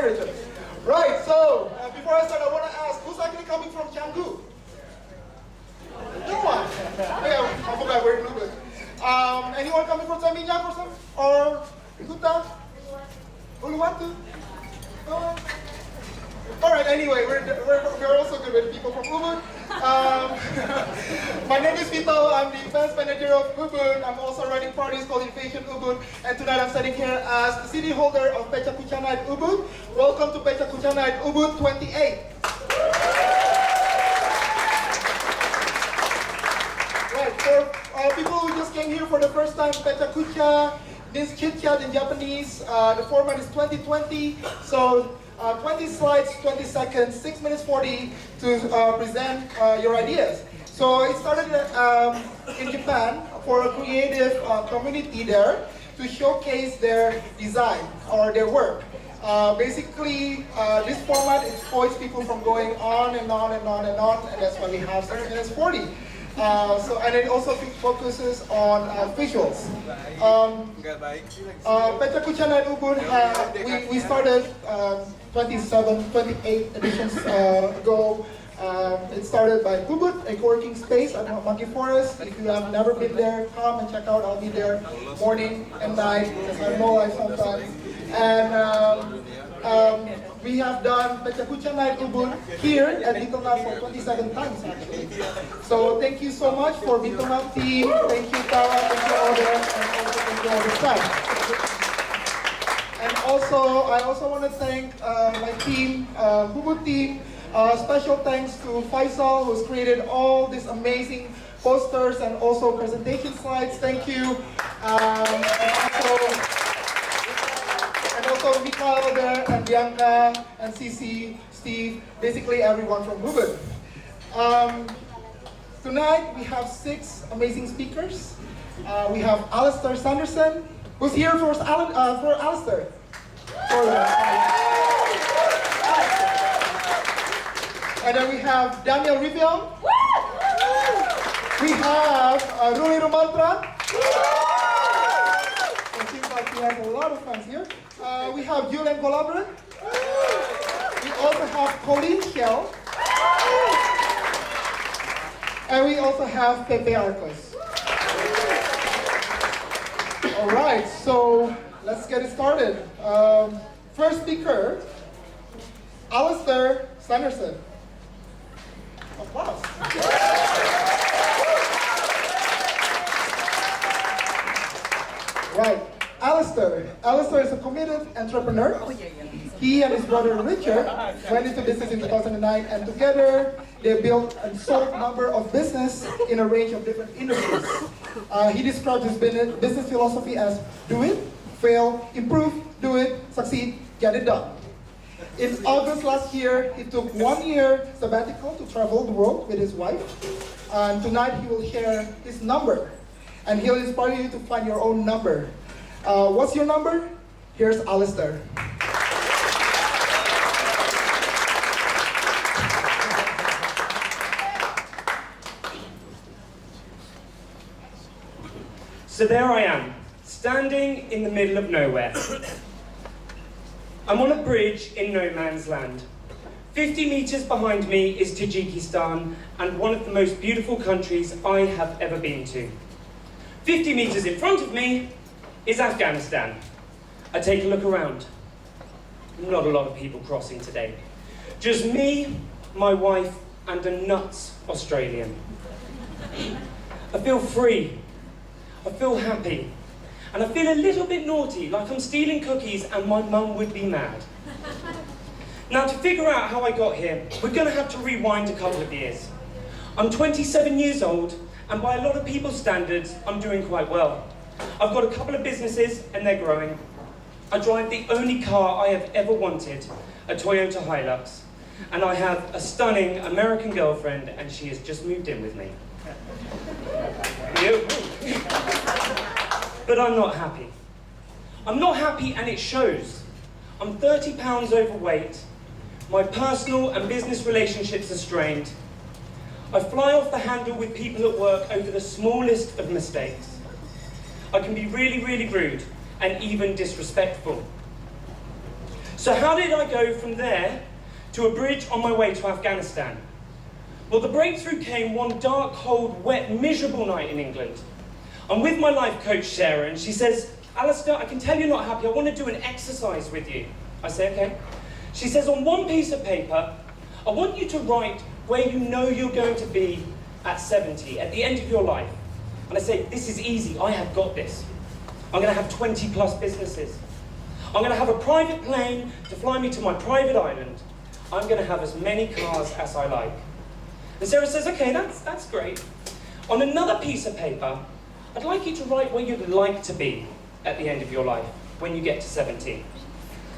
heritage. Right, so before I start, I want to ask, who's actually coming from Canggu? No one. Yeah, I forgot where to look. Anyone coming from Seminyak or something? Or Kuta? Uluwatu? Alright, anyway, we're also good with people from Ubud. My name is Vito, I'm the events manager of Ubud. I'm also running parties called Invasion Ubud. And tonight I'm standing here as the city holder of PechaKucha Night Ubud. Welcome to PechaKucha Night Ubud 28. Right, for people who just came here for the first time, PechaKucha means chit-chat in Japanese. The format is 2020, so 20 slides, 20 seconds, 6 minutes 40 to present your ideas. So it started in Japan for a creative community there to showcase their design or their work. Basically, this format exploits people from going on and on and on and on, and that's why we have 6 minutes 40. And it also focuses on visuals. PechaKucha Night Ubud, we started 28 editions ago. It started by Ubud, a co-working space at Monkey Forest. If you have never been there, come and check out. I'll be there morning and night because I'm no life sometimes. And we have done PechaKucha Night Ubud here at Betelnut for 27 times actually. So thank you so much for Betelnut team. Thank you Tara, thank you all there, and also thank you all the staff. And also, I also want to thank my team, Ubud team. Special thanks to Faisal, who's created all these amazing posters and also presentation slides. Thank you. And also Mikhail there, and Bianca, and Cici, Steve, basically everyone from Ubud. Tonight we have 6 amazing speakers. We have Alastair Sanderson, who's here for Alastair. And then we have Daniel Riveong. We have Julien. It seems like we have a lot of fans here. We have Julien Goalabre. We also have Colleen, Schell. And we also have PechaKucha. All right, so let's get it started. First speaker, Alastair Sanderson. Applause. Right, Alastair is a committed entrepreneur. He and his brother Richard went into business in 2009, and together they built and sold a number of business in a range of different industries. He described his business philosophy as do it, fail, improve, do it, succeed, get it done. In August last year, he took 1 year sabbatical to travel the world with his wife. And tonight he will share his number. And he'll inspire you to find your own number. What's your number? Here's Alastair. So there I am, standing in the middle of nowhere. I'm on a bridge in no man's land. 50 meters behind me is Tajikistan, and one of the most beautiful countries I have ever been to. 50 meters in front of me is Afghanistan. I take a look around. Not a lot of people crossing today. Just me, my wife, and a nuts Australian. I feel free. I feel happy. And I feel a little bit naughty, like I'm stealing cookies and my mum would be mad. Now, to figure out how I got here, we're going to have to rewind a couple of years. I'm 27 years old, and by a lot of people's standards, I'm doing quite well. I've got a couple of businesses, and they're growing. I drive the only car I have ever wanted, a Toyota Hilux. And I have a stunning American girlfriend, and she has just moved in with me. But I'm not happy. I'm not happy, and it shows. I'm 30 pounds overweight. My personal and business relationships are strained. I fly off the handle with people at work over the smallest of mistakes. I can be really, really rude and even disrespectful. So how did I go from there to a bridge on my way to Afghanistan? Well, the breakthrough came one dark, cold, wet, miserable night in England. I'm with my life coach, Sarah, and she says, Alastair, I can tell you're not happy. I want to do an exercise with you. I say, okay. She says, on one piece of paper, I want you to write where you know you're going to be at 70, at the end of your life. And I say, this is easy. I have got this. I'm going to have 20 plus businesses. I'm going to have a private plane to fly me to my private island. I'm going to have as many cars as I like. And Sarah says, okay, that's great. On another piece of paper, I'd like you to write where you'd like to be at the end of your life, when you get to 70.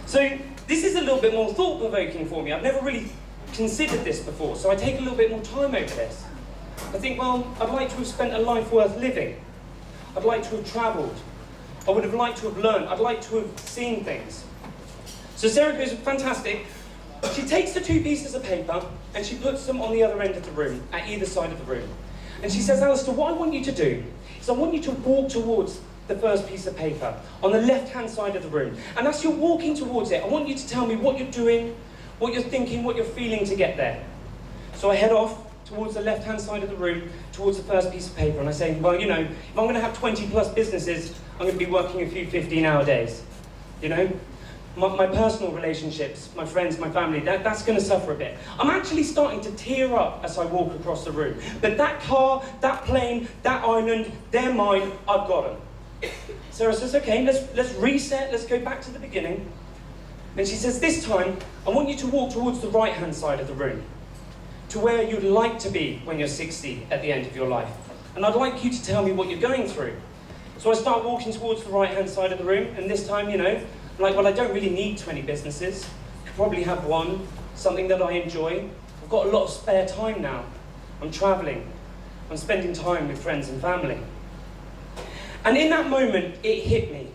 So this is a little bit more thought-provoking for me. I've never really considered this before, so I take a little bit more time over this. I think, well, I'd like to have spent a life worth living. I'd like to have travelled. I would have liked to have learned. I'd like to have seen things. So Sarah goes, fantastic. She takes the two pieces of paper and she puts them on the other end of the room, at either side of the room. And she says, Alastair, what I want you to do is I want you to walk towards the first piece of paper on the left-hand side of the room. And as you're walking towards it, I want you to tell me what you're doing, what you're thinking, what you're feeling to get there. So I head off towards the left-hand side of the room, towards the first piece of paper, and I say, well, you know, if I'm going to have 20 plus businesses, I'm going to be working a few 15-hour days. You know? My personal relationships, my friends, my family, that's going to suffer a bit. I'm actually starting to tear up as I walk across the room. But that car, that plane, that island, they're mine, I've got them. Sarah says, okay, let's reset, let's go back to the beginning. And she says, this time, I want you to walk towards the right-hand side of the room, to where you'd like to be when you're 60 at the end of your life. And I'd like you to tell me what you're going through. So I start walking towards the right-hand side of the room, and this time, you know, I'm like, well, I don't really need 20 businesses. I could probably have one, something that I enjoy. I've got a lot of spare time now. I'm traveling. I'm spending time with friends and family. And in that moment, it hit me.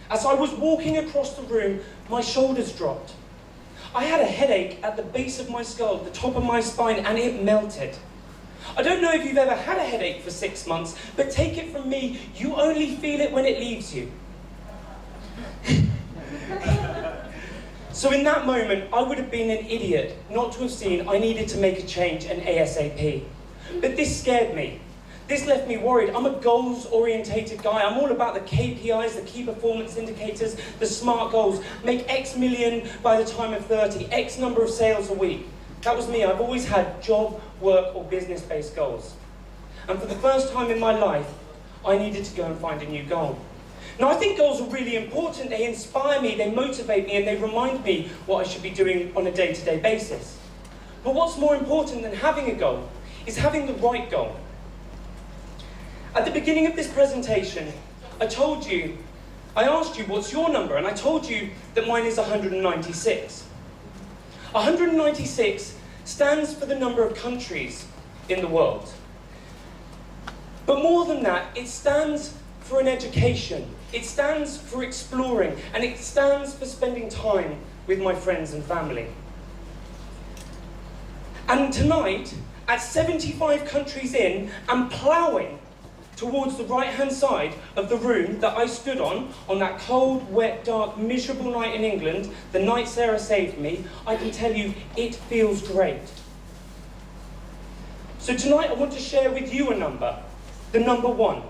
As I was walking across the room, my shoulders dropped. I had a headache at the base of my skull, the top of my spine, and it melted. I don't know if you've ever had a headache for 6 months, but take it from me, you only feel it when it leaves you. So in that moment, I would have been an idiot not to have seen I needed to make a change and ASAP. But this scared me. This left me worried. I'm a goals-orientated guy. I'm all about the KPIs, the key performance indicators, the SMART goals. Make X million by the time of 30, X number of sales a week. That was me. I've always had job, work, or business-based goals. And for the first time in my life, I needed to go and find a new goal. Now, I think goals are really important. They inspire me, they motivate me, and they remind me what I should be doing on a day-to-day basis. But what's more important than having a goal is having the right goal. At the beginning of this presentation, I asked you what's your number, and I told you that mine is 196. 196 stands for the number of countries in the world. But more than that, it stands for an education. It stands for exploring, and it stands for spending time with my friends and family. And tonight, at 75 countries in, I'm ploughing towards the right-hand side of the room that I stood on that cold, wet, dark, miserable night in England, the night Sarah saved me. I can tell you, it feels great. So tonight I want to share with you a number, the number 1.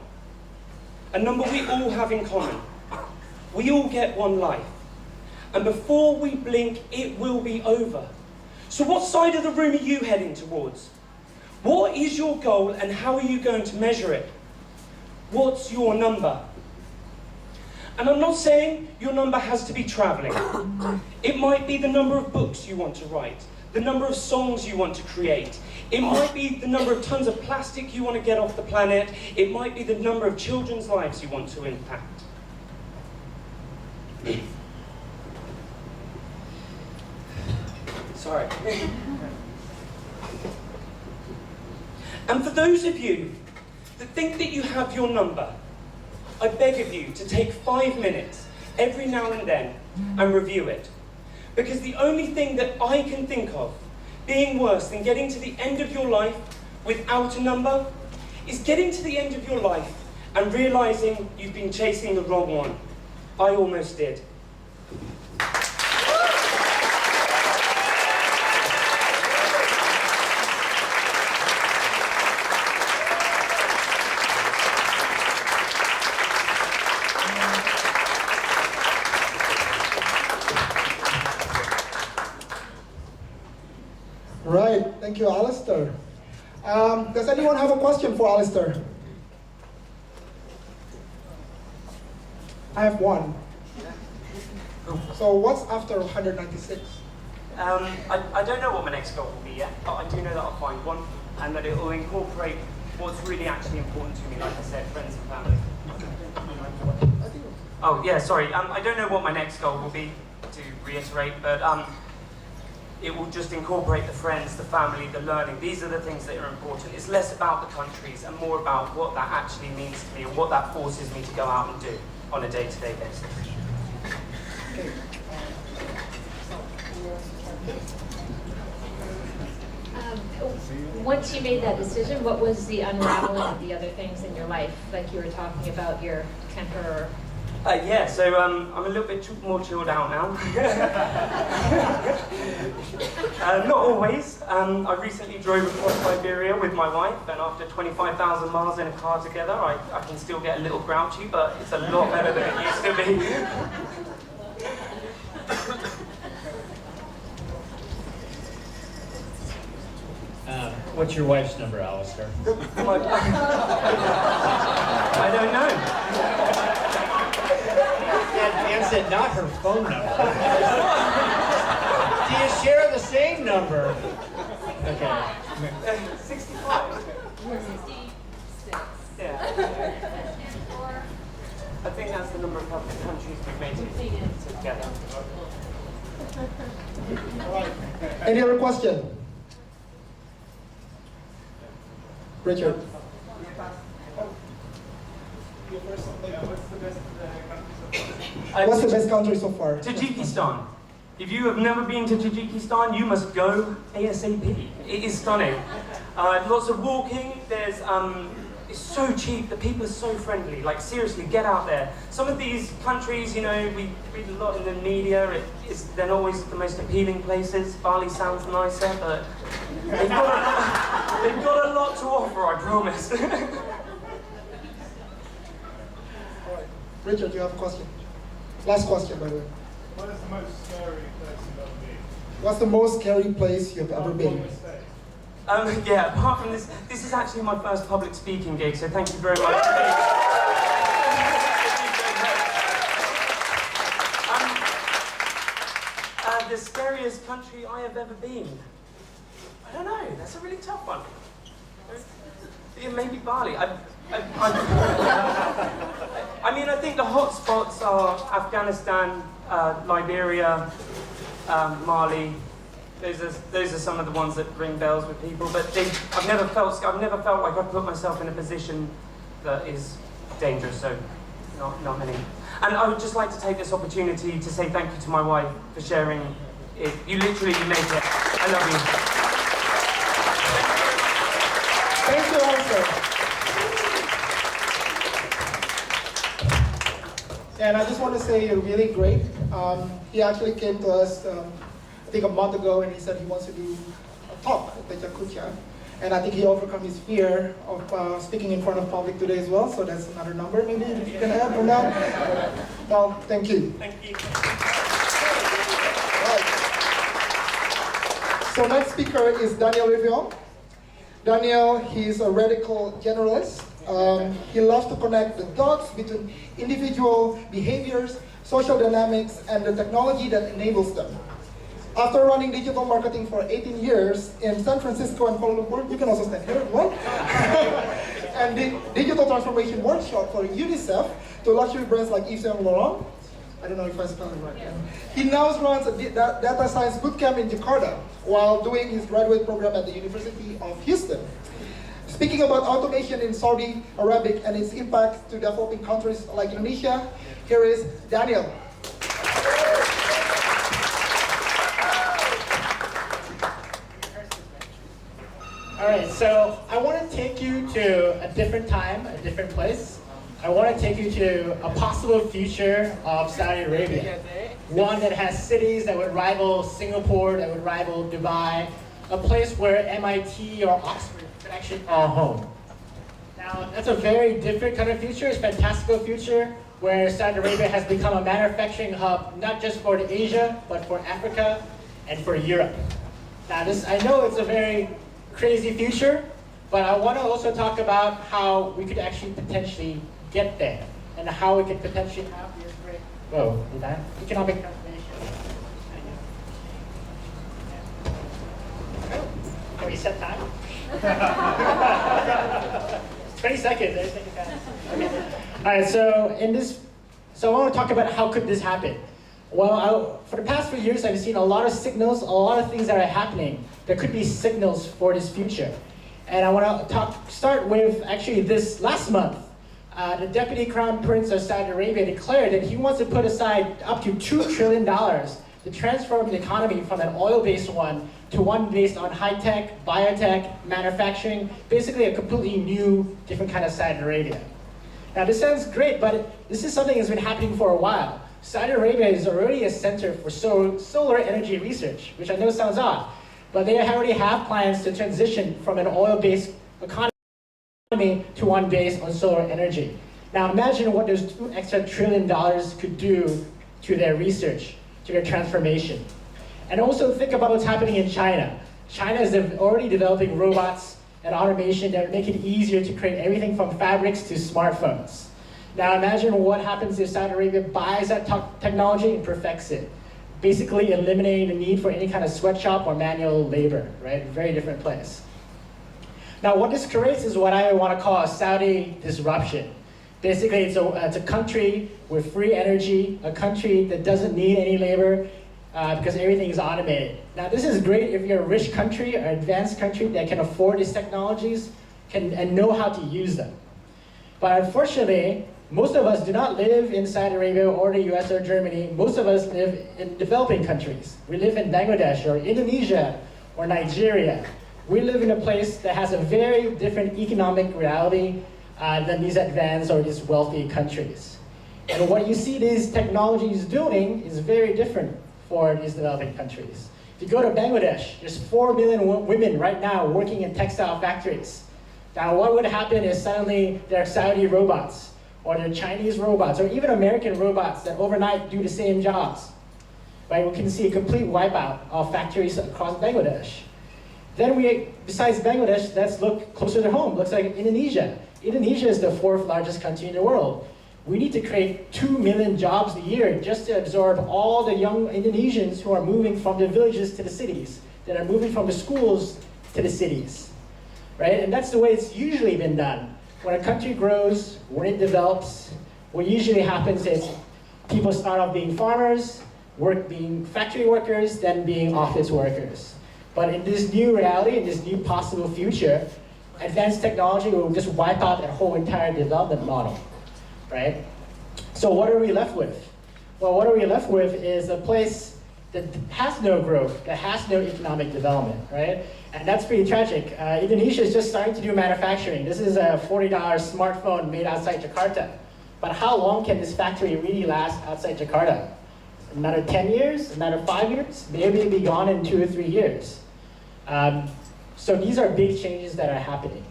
A number we all have in common. We all get one life. And before we blink, it will be over. So what side of the room are you heading towards? What is your goal and how are you going to measure it? What's your number? And I'm not saying your number has to be traveling. It might be the number of books you want to write, the number of songs you want to create. It might be the number of tons of plastic you want to get off the planet. It might be the number of children's lives you want to impact. Sorry. And for those of you that think that you have your number, I beg of you to take 5 minutes every now and then and review it. Because the only thing that I can think of being worse than getting to the end of your life without a number is getting to the end of your life and realizing you've been chasing the wrong one. I almost did. Right, thank you, Alastair. Does anyone have a question for Alastair? I have one. So what's after 196? I don't know what my next goal will be yet, but I do know that I'll find one, and that it will incorporate what's really actually important to me, like I said, friends and family. Oh yeah, sorry, I don't know what my next goal will be, to reiterate, but it will just incorporate the friends, the family, the learning. These are the things that are important. It's less about the countries and more about what that actually means to me and what that forces me to go out and do on a day-to-day basis. Okay. Once you made that decision, what was the unraveling of the other things in your life? Like you were talking about your temper. Yeah, so I'm a little bit more chilled out now. Not always. I recently drove across Siberia with my wife, and after 25,000 miles in a car together, I can still get a little grouchy, but it's a lot better than it used to be. What's your wife's number, Alastair? I don't know. Ann said not her phone number. Do you share the same number? Okay. 65. 66. Yeah. I think that's the number of countries we've made it together. Any other question? Richard. What's the best country so far? Tajikistan. If you have never been to Tajikistan, you must go ASAP. It is stunning. Lots of walking. There's it's so cheap. The people are so friendly. Like seriously, get out there. Some of these countries, you know, we read a lot in the media. They're not always the most appealing places. Bali sounds nicer, but they've got a lot to offer. I promise. Richard, you have a question? Last question, by the way. What is the most scary place you've ever been? What's the most scary place you've ever been? Yeah, apart from this is actually my first public speaking gig, so thank you very much. The scariest country I have ever been. I don't know, that's a really tough one. Yeah, maybe Bali. I mean, I think the hot spots are Afghanistan, Liberia, Mali. Those are some of the ones that ring bells with people. But I've never felt like I've put myself in a position that is dangerous. So, not many. And I would just like to take this opportunity to say thank you to my wife for sharing it. You literally made it. I love you. Thank you, Alastair. And I just want to say you're really great. He actually came to us, I think a month ago, and he said he wants to do a talk at PechaKucha. And I think he overcome his fear of speaking in front of public today as well. So that's another number maybe if you can add on that. Well, thank you. Thank you. Right. So next speaker is Daniel Riveong. Daniel, he's a radical generalist. He loves to connect the dots between individual behaviors, social dynamics, and the technology that enables them. After running digital marketing for 18 years in San Francisco and Kuala Lumpur, you can also stand here, what? And the digital transformation workshop for UNICEF to luxury brands like Yves Saint Laurent. I don't know if I spelled it right. He now runs a data science bootcamp in Jakarta while doing his graduate program at the University of Houston. Speaking about automation in Saudi Arabia and its impact to developing countries like Indonesia, here is Daniel. All right, so I want to take you to a different time, a different place. I want to take you to a possible future of Saudi Arabia. One that has cities that would rival Singapore, that would rival Dubai, a place where MIT or Oxford could actually call home. Now, that's a very different kind of future. It's a fantastical future where Saudi Arabia has become a manufacturing hub, not just for Asia, but for Africa and for Europe. Now this, I know it's a very crazy future, but I want to also talk about how we could actually potentially get there and how we could potentially have this great, economic transformation. Can we set time? 20 seconds, I think okay. All right, so I want to talk about how could this happen. Well, for the past few years, I've seen a lot of signals, a lot of things that are happening. There could be signals for this future. And I want to start with actually this last month. The Deputy Crown Prince of Saudi Arabia declared that he wants to put aside up to $2 trillion to transform the economy from an oil-based one to one based on high-tech, biotech, manufacturing, basically a completely new, different kind of Saudi Arabia. Now this sounds great, but this is something that's been happening for a while. Saudi Arabia is already a center for solar energy research, which I know sounds odd, but they already have plans to transition from an oil-based economy to one based on solar energy. Now imagine what those $2 extra trillion could do to their research, to their transformation. And also think about what's happening in China. China is already developing robots and automation that make it easier to create everything from fabrics to smartphones. Now imagine what happens if Saudi Arabia buys that technology and perfects it, basically eliminating the need for any kind of sweatshop or manual labor, right? Very different place. Now what this creates is what I want to call a Saudi disruption. Basically it's a country with free energy, a country that doesn't need any labor because everything is automated. Now this is great if you're a rich country or advanced country that can afford these technologies and know how to use them. But unfortunately, most of us do not live in Saudi Arabia or the US or Germany. Most of us live in developing countries. We live in Bangladesh or Indonesia or Nigeria. We live in a place that has a very different economic reality than these advanced or these wealthy countries. And what you see these technologies doing is very different for these developing countries. If you go to Bangladesh, there's 4 million women right now working in textile factories. Now what would happen is suddenly there are Saudi robots, or there are Chinese robots, or even American robots that overnight do the same jobs. Right? We can see a complete wipeout of factories across Bangladesh. Then besides Bangladesh, let's look closer to home. Looks like Indonesia. Indonesia is the 4th largest country in the world. We need to create 2 million jobs a year just to absorb all the young Indonesians who are moving from the villages to the cities, that are moving from the schools to the cities. Right? And that's the way it's usually been done. When a country grows, when it develops, what usually happens is people start off being farmers, being factory workers, then being office workers. But in this new reality, in this new possible future, advanced technology will just wipe out that whole entire development model, right? So what are we left with? Well, what are we left with is a place that has no growth, that has no economic development, right? And that's pretty tragic. Indonesia is just starting to do manufacturing. This is a $40 smartphone made outside Jakarta. But how long can this factory really last outside Jakarta? Another 10 years? Another 5 years? Maybe it'll be gone in 2 or 3 years. So these are big changes that are happening.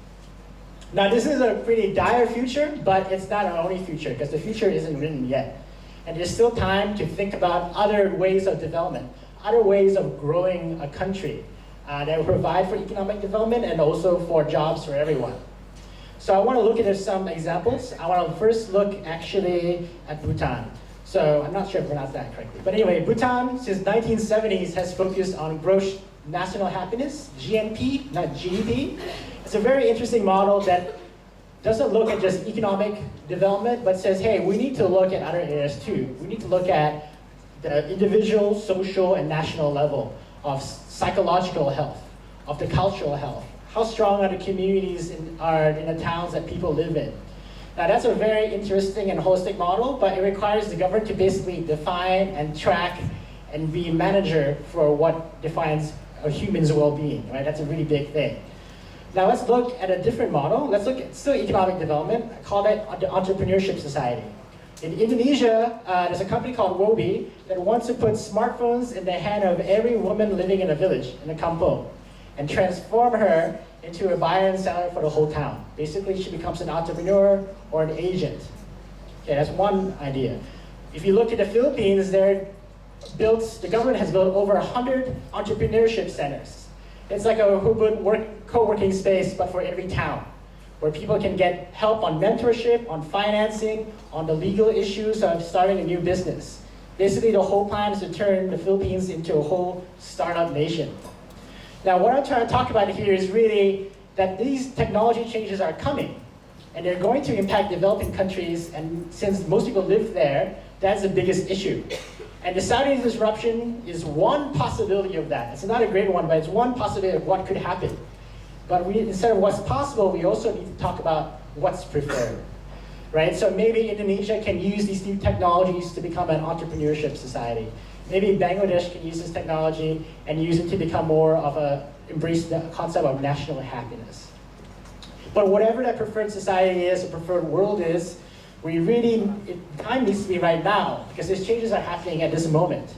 Now this is a pretty dire future, but it's not our only future, because the future isn't written yet. And there's still time to think about other ways of development, other ways of growing a country that will provide for economic development and also for jobs for everyone. So I want to look at some examples. I want to first look actually at Bhutan. So I'm not sure if I pronounced that correctly. But anyway, Bhutan since 1970s has focused on gross national happiness, GNP, not GDP. It's a very interesting model that doesn't look at just economic development, but says, hey, we need to look at other areas too. We need to look at the individual, social, and national level of psychological health, of the cultural health. How strong are the communities in the towns that people live in? Now that's a very interesting and holistic model, but it requires the government to basically define and track and be a manager for what defines a human's well-being, right? That's a really big thing. Now let's look at a different model. Let's look at still economic development. I call that the entrepreneurship society. In Indonesia, there's a company called Wobi that wants to put smartphones in the hand of every woman living in a village, in a kampung, and transform her into a buyer and seller for the whole town. Basically, she becomes an entrepreneur or an agent. Okay, that's one idea. If you look at the Philippines, the government has built over 100 entrepreneurship centers. It's like a Ubud co-working space, but for every town, where people can get help on mentorship, on financing, on the legal issues of starting a new business. Basically, the whole plan is to turn the Philippines into a whole startup nation. Now, what I'm trying to talk about here is really that these technology changes are coming, and they're going to impact developing countries, and since most people live there, that's the biggest issue. And the Saudi disruption is one possibility of that. It's not a great one, but it's one possibility of what could happen. But instead of what's possible, we also need to talk about what's preferred, right? So maybe Indonesia can use these new technologies to become an entrepreneurship society. Maybe Bangladesh can use this technology and use it to become more of embrace the concept of national happiness. But whatever that preferred society is, or preferred world is, time needs to be right now, because these changes are happening at this moment.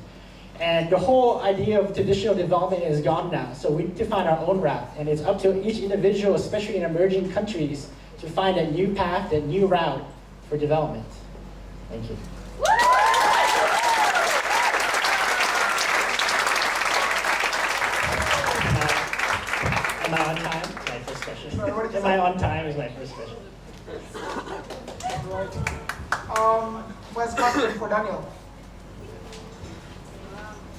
And the whole idea of traditional development is gone now, so we need to find our own route. And it's up to each individual, especially in emerging countries, to find a new path, a new route for development. Thank you. Am I on time? My first question. Am I on time is my first question. Right. What's question for Daniel?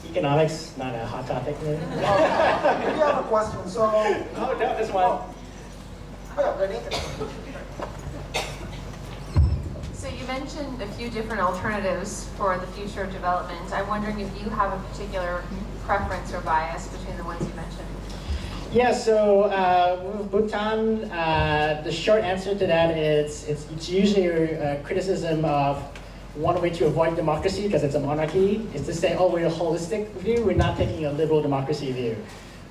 Economics, not a hot topic. Maybe? We have a question. So, Oh, no, this one. oh yeah, ready? So you mentioned a few different alternatives for the future of development. I'm wondering if you have a particular preference or bias between the ones you mentioned. Yeah, so with Bhutan, the short answer to that is it's usually a criticism of one way to avoid democracy, because it's a monarchy, is to say, oh, we're a holistic view, we're not taking a liberal democracy view.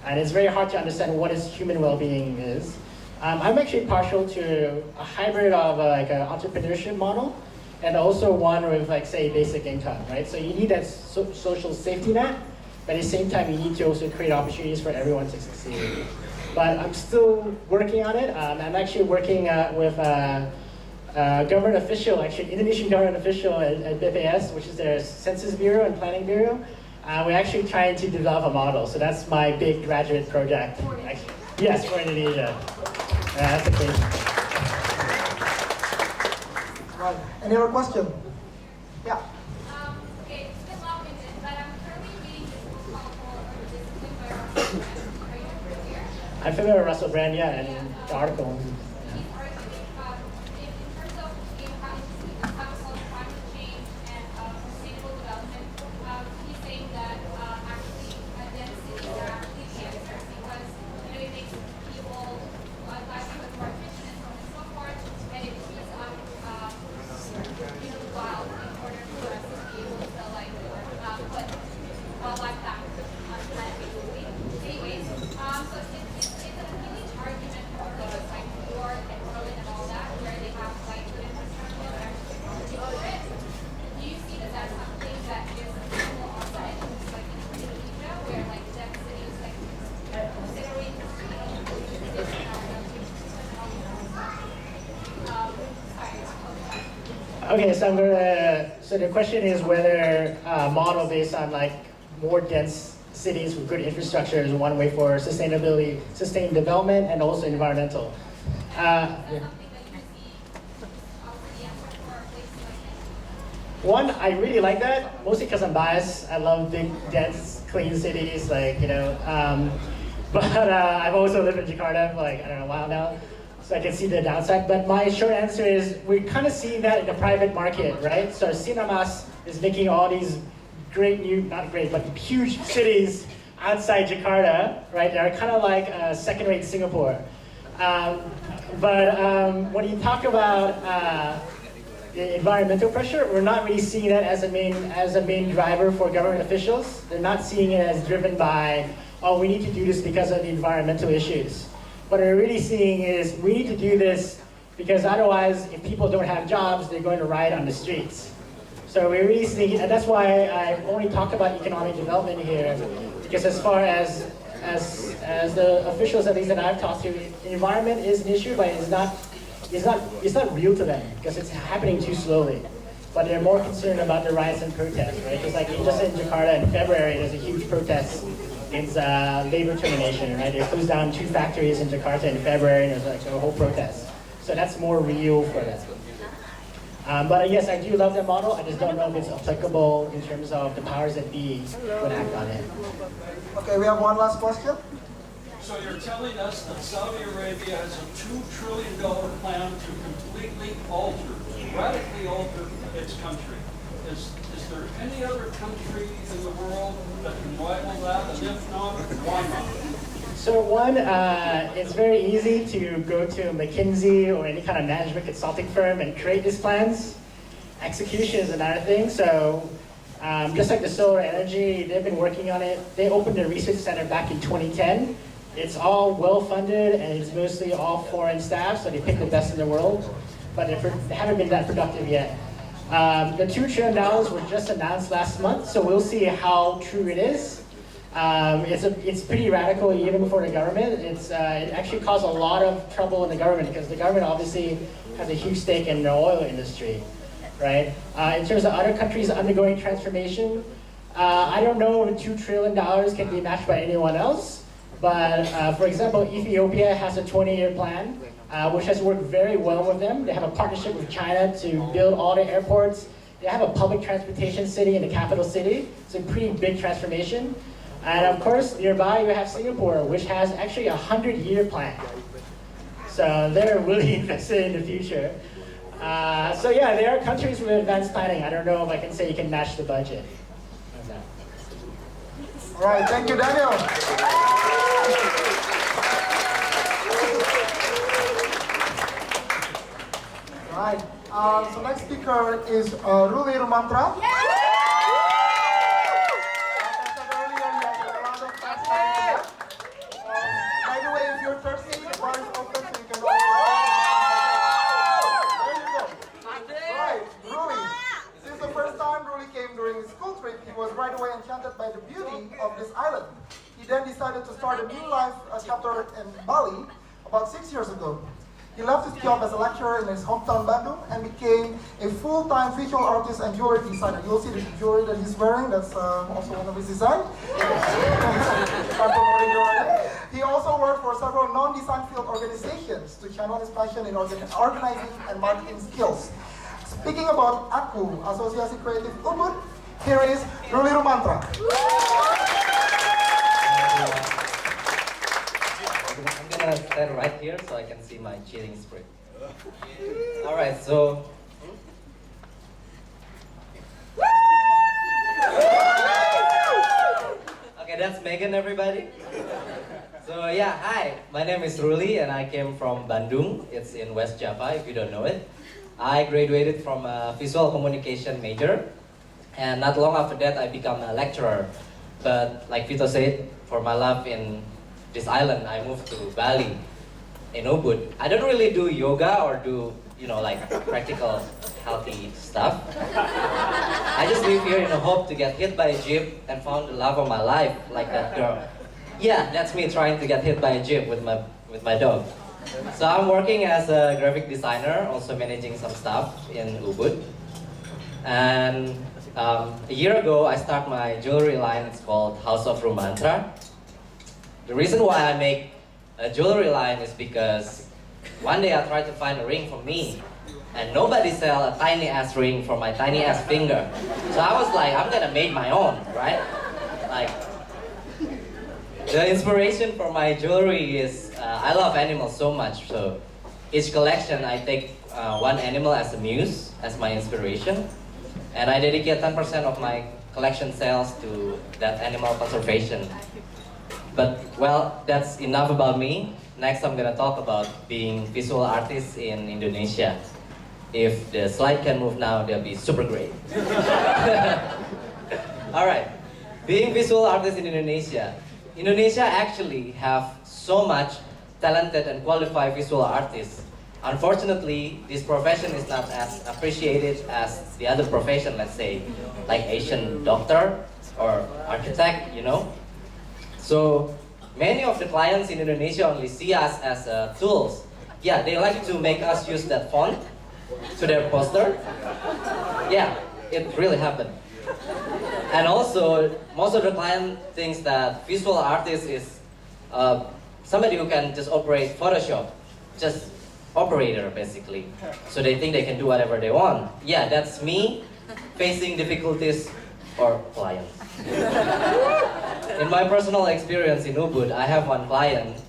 And it's very hard to understand what is human well-being is. I'm actually partial to a hybrid of like an entrepreneurship model, and also one with like, say, basic income, right? So you need that social safety net, but at the same time, you need to also create opportunities for everyone to succeed. But I'm still working on it. I'm actually working with a government official, actually Indonesian government official at BPS, which is their Census Bureau and Planning Bureau. We're actually trying to develop a model. So that's my big graduate project. Yes, for Indonesia. That's the case. Right. Any other question? Yeah. Okay, it's been long-winded, but I'm currently reading this book called Discipline by Russell Brand. Are you familiar? I'm familiar with Russell Brand, yeah, and the article. He's arguing in terms of how to solve climate change and sustainable development. He's saying that actually dense cities are actually the answer, because it makes people livelihood more efficient and so on and so forth, and it frees up the wild in order for us to be able to put wildlife back on the planet, basically. Anyways, so it's a really argument for places like New York and Berlin and all that, where they have good infrastructure and actually technology for it. Do you see that that's something that is sustainable also in Indonesia, where dense cities considering Okay, so the question is whether a model based on like more dense cities with good infrastructure is one way for sustainability, sustained development, and also environmental. Yeah. One, I really like that, mostly because I'm biased. I love big, dense, clean cities, but I've also lived in Jakarta for I don't know, a while now, so I can see the downside. But my short answer is we're kind of seeing that in the private market, right? So Cinemas is making all these not great, but huge cities outside Jakarta, right? They're kind of like second-rate Singapore. When you talk about the environmental pressure, we're not really seeing that as a main driver for government officials. They're not seeing it as driven by, oh, we need to do this because of the environmental issues. What we're really seeing is we need to do this because otherwise, if people don't have jobs, they're going to riot on the streets. So we're really seeing, and that's why I only talk about economic development here, because as far as the officials, at least that I've talked to, the environment is an issue, but it's not real to them because it's happening too slowly. But they're more concerned about the riots and protests, right? Because like just in Jakarta in February, there's a huge protest is labor termination, right? They closed down 2 factories in Jakarta in February, and there's like a whole protest. So that's more real for them. But yes, I do love that model. I just don't know if it's applicable in terms of the powers that be would act on it. Okay, we have one last question. So you're telling us that Saudi Arabia has a $2 trillion plan to completely alter, radically alter its country. Is there any other country in the world that can rival that? And if not, why not? So one, it's very easy to go to McKinsey or any kind of management consulting firm and create these plans. Execution is another thing. So just like the solar energy, they've been working on it. They opened a research center back in 2010. It's all well-funded and it's mostly all foreign staff, so they pick the best in the world, but they haven't been that productive yet. The $2 trillion were just announced last month, so we'll see how true it is. It's pretty radical even for the government. It actually caused a lot of trouble in the government because the government obviously has a huge stake in the oil industry, right? In terms of other countries undergoing transformation, I don't know if $2 trillion can be matched by anyone else. But for example, Ethiopia has a 20-year plan, which has worked very well with them. They have a partnership with China to build all the airports. They have a public transportation city in the capital city. It's a pretty big transformation. And of course, nearby you have Singapore, which has actually a 100-year plan. So they're really invested in the future. So yeah, there are countries with advanced planning. I don't know if I can say you can match the budget. All right, thank you, Daniel. All right, so next speaker is Ruli Rumantra. By the way, if you're thirsty, the bar is open, so you can go. There you go. All right, Ruli. Since the first time Ruli came during his school trip, he was right away enchanted by the beauty of this island. He then decided to start a new life chapter in Bali about 6 years ago. He left his job as a lecturer in his hometown Bandung and became a full-time visual artist and jewelry designer. You'll see the jewelry that he's wearing, that's also one of his designs. He also worked for several non-design field organizations to channel his passion in organizing and marketing skills. Speaking about AKU, Asosiasi Kreatif Ubud, here is Ruli Rumantra. I'm gonna stand right here so I can see my cheating script. Alright, so okay, that's Megan, everybody. So yeah, hi, my name is Ruli and I came from Bandung. It's in West Java, if you don't know it. I graduated from a visual communication major, and not long after that I became a lecturer. But like Vito said, for my love in this island, I moved to Bali, in Ubud. I don't really do yoga or do, like practical healthy stuff. I just live here in the hope to get hit by a jeep and found the love of my life, like that girl. Yeah, that's me trying to get hit by a jeep with my dog. So I'm working as a graphic designer, also managing some stuff in Ubud. And a year ago, I started my jewelry line. It's called House of Rumantra. The reason why I make a jewelry line is because one day I tried to find a ring for me, and nobody sell a tiny ass ring for my tiny ass finger. So I was like, I'm gonna make my own, right? Like, the inspiration for my jewelry is, I love animals so much, so each collection I take one animal as a muse, as my inspiration, and I dedicate 10% of my collection sales to that animal conservation. But, well, that's enough about me. Next, I'm gonna talk about being visual artist in Indonesia. If the slide can move now, that'll be super great. All right, being visual artist in Indonesia. Indonesia actually have so much talented and qualified visual artists. Unfortunately, this profession is not as appreciated as the other profession, let's say, like Asian doctor or architect, So many of the clients in Indonesia only see us as tools. Yeah, they like to make us use that font to their poster. Yeah, it really happened. And also, most of the client thinks that visual artist is somebody who can just operate Photoshop, just operator basically. So they think they can do whatever they want. Yeah, that's me facing difficulties or clients. In my personal experience in Ubud, I have one client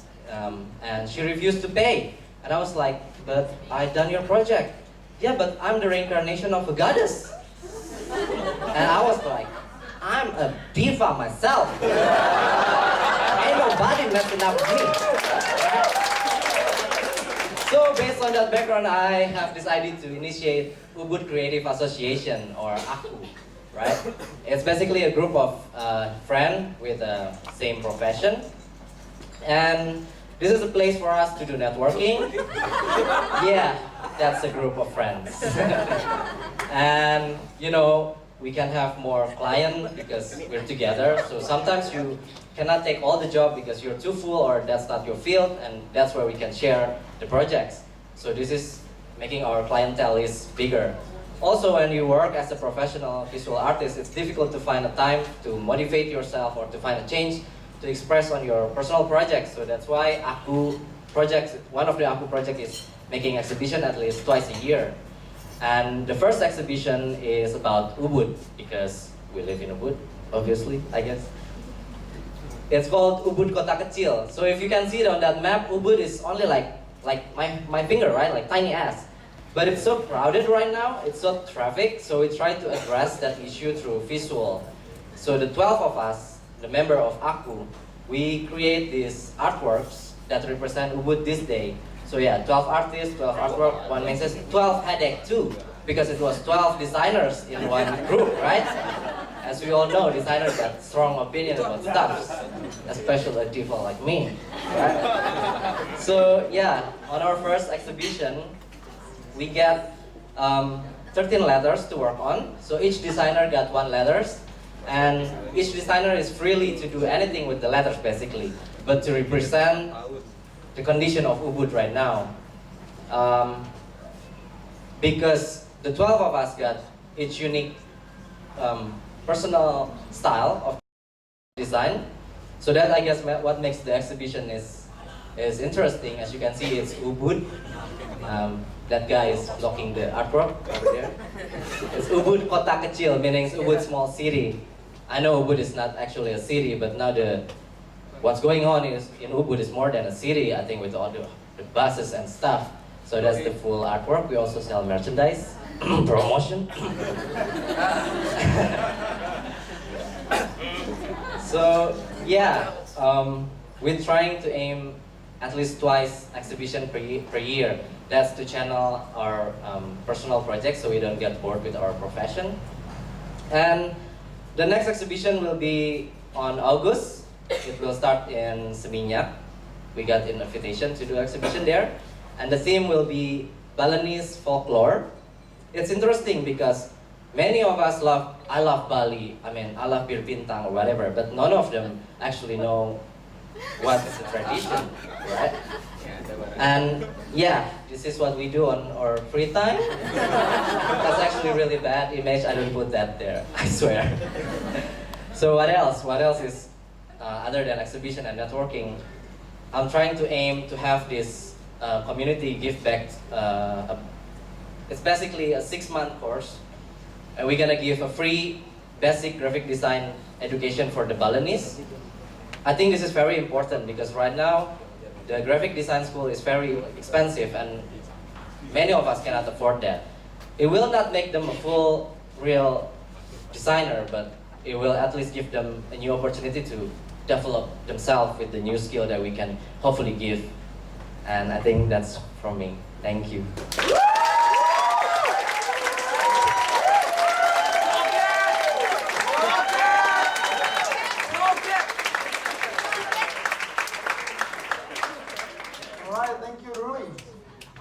and she refused to pay. And I was like, but I done your project. Yeah, but I'm the reincarnation of a goddess. And I was like, I'm a diva myself. Ain't nobody messing up with me. So based on that background, I have decided to initiate Ubud Creative Association, or AKU, right? It's basically a group of friends with the same profession. And this is a place for us to do networking. Yeah, that's a group of friends. And you know, we can have more clients because we're together. So sometimes you cannot take all the job because you're too full or that's not your field, and that's where we can share the projects. So this is making our clientele is bigger. Also, when you work as a professional visual artist, it's difficult to find a time to motivate yourself or to find a change to express on your personal projects. So that's why AKU projects, one of the AKU projects is making exhibition at least twice a year. And the first exhibition is about Ubud, because we live in Ubud, obviously, I guess. It's called Ubud Kota Kecil. So if you can see it on that map, Ubud is only like my finger, right? Like tiny ass. But it's so crowded right now, it's so traffic, so we try to address that issue through visual. So the 12 of us, the member of AKU, we create these artworks that represent Ubud this day. So yeah, 12 artists, 12 artwork, one makes 12 headache too, because it was 12 designers in one group, right? As we all know, designers have strong opinion about stuff, especially a diva like me, right? So yeah, on our first exhibition, we get 13 letters to work on. So each designer got 1 letters, and each designer is freely to do anything with the letters basically, but to represent the condition of Ubud right now. Because the 12 of us got each unique personal style of design. So that, I guess, what makes the exhibition is interesting. As you can see, it's Ubud. That guy is blocking the artwork over there. It's Ubud Kota Kecil, meaning Ubud small city. I know Ubud is not actually a city, but now what's going on is in Ubud is more than a city, I think, with all the buses and stuff. So that's the full artwork. We also sell merchandise, promotion. So yeah, we're trying to aim at least twice exhibition per year. That's to channel our personal projects so we don't get bored with our profession. And the next exhibition will be on August. It will start in Seminyak. We got an invitation to do exhibition there. And the theme will be Balinese folklore. It's interesting because many of us I love Bali, I love Bir Bintang or whatever, but none of them actually know what is the tradition, right? And yeah, this is what we do on our free time. That's actually really bad image, I don't put that there, I swear. So what else? What else is, other than exhibition and networking, I'm trying to aim to have this community give back. It's basically a 6-month course, and we're gonna give a free basic graphic design education for the Balinese. I think this is very important because right now, the graphic design school is very expensive and many of us cannot afford that. It will not make them a full, real designer, but it will at least give them a new opportunity to develop themselves with the new skill that we can hopefully give. And I think that's from me. Thank you. Alright, thank you, Rui.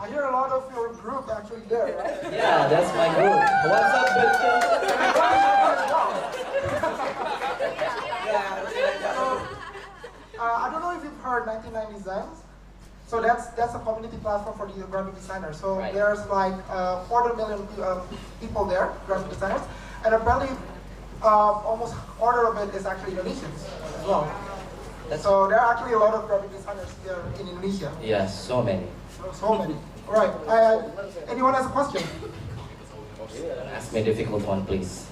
I hear a lot of your group actually there, right? Yeah, that's my group. What's up, Betelnut? I don't know if you've heard 99 Designs. So that's a community platform for the graphic designers. So Right. there's like 250,000 people there, graphic designers, and apparently almost quarter of it is actually Indonesians as well. So there are actually a lot of graphic designers there in Indonesia. Yeah, so many. So many. All right. Anyone has a question? Ask me a difficult one, please.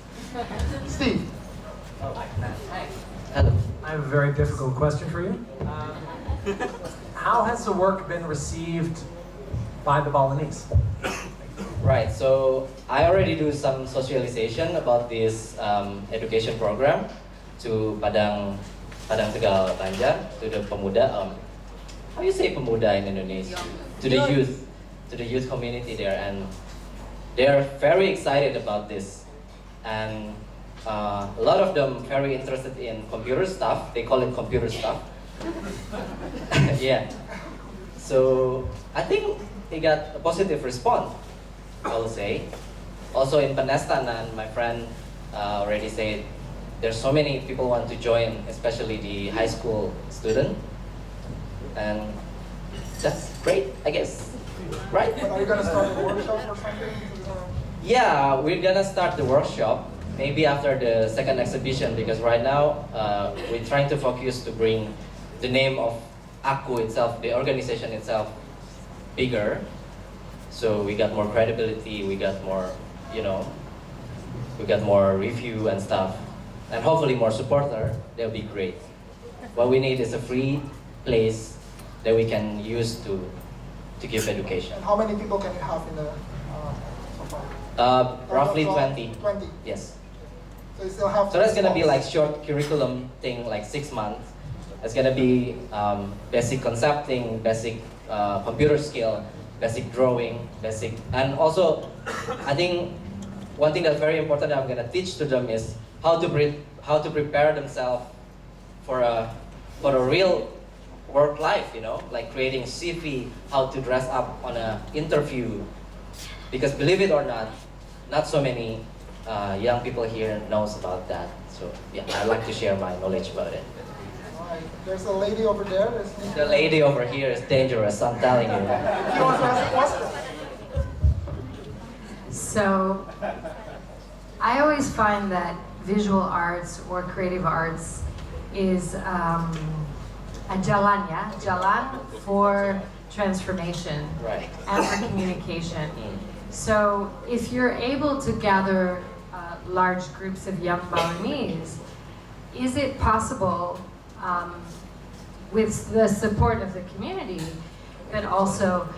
Steve. Hello. I have a very difficult question for you. How has the work been received by the Balinese? Right, so I already do some socialization about this education program to Padang Tegal Banjar, to the pemuda. How you say pemuda in Indonesia? To the youth community there, and they are very excited about this, and a lot of them very interested in computer stuff. They call it computer stuff. Yeah. So I think he got a positive response, I will say. Also in Panestanan, my friend already said there's so many people want to join, especially the high school student, and that's great, I guess. Right? But are you gonna start a workshop or something? Yeah, we're gonna start the workshop maybe after the second exhibition, because right now we're trying to focus to bring the name of Aku itself, the organization itself, bigger. So we got more credibility, we got more, we got more review and stuff, and hopefully more supporter. That'll be great. What we need is a free place that we can use to give education. And how many people can you have in the so far? Roughly 20. 20. Yes. So you still have. So that's gonna be like short curriculum thing, like 6 months. It's gonna be basic concepting, basic computer skill, basic drawing, and also I think one thing that's very important that I'm gonna teach to them is how to prepare themselves for a real work life, like creating CV, how to dress up on an interview. Because believe it or not so many young people here knows about that. So yeah, I'd like to share my knowledge about it. Alright, there's a lady over there. The lady over here is dangerous, I'm telling you. She wants to ask a question. So, I always find that visual arts or creative arts is a jalan for transformation Right. and for communication. So, if you're able to gather large groups of young Balinese, is it possible, with the support of the community, that also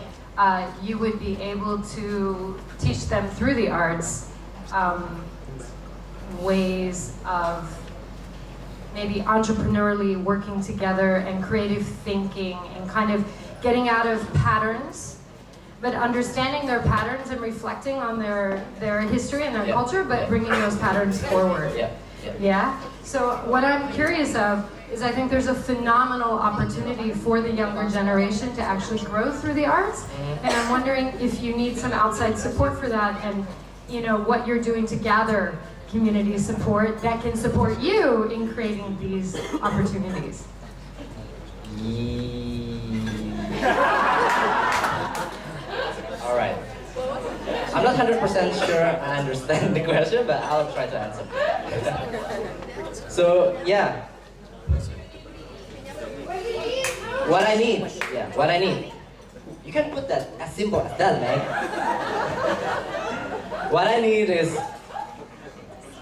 you would be able to teach them through the arts ways of maybe entrepreneurially working together and creative thinking and kind of getting out of patterns, but understanding their patterns and reflecting on their history and their culture, but bringing those patterns forward. Yeah? So what I'm curious of is I think there's a phenomenal opportunity for the younger generation to actually grow through the arts, and I'm wondering if you need some outside support for that, and what you're doing to gather community support that can support you in creating these opportunities. All right. I'm not 100% sure I understand the question, but I'll try to answer. So, yeah. What I need. You can put that as simple as that, man. What I need is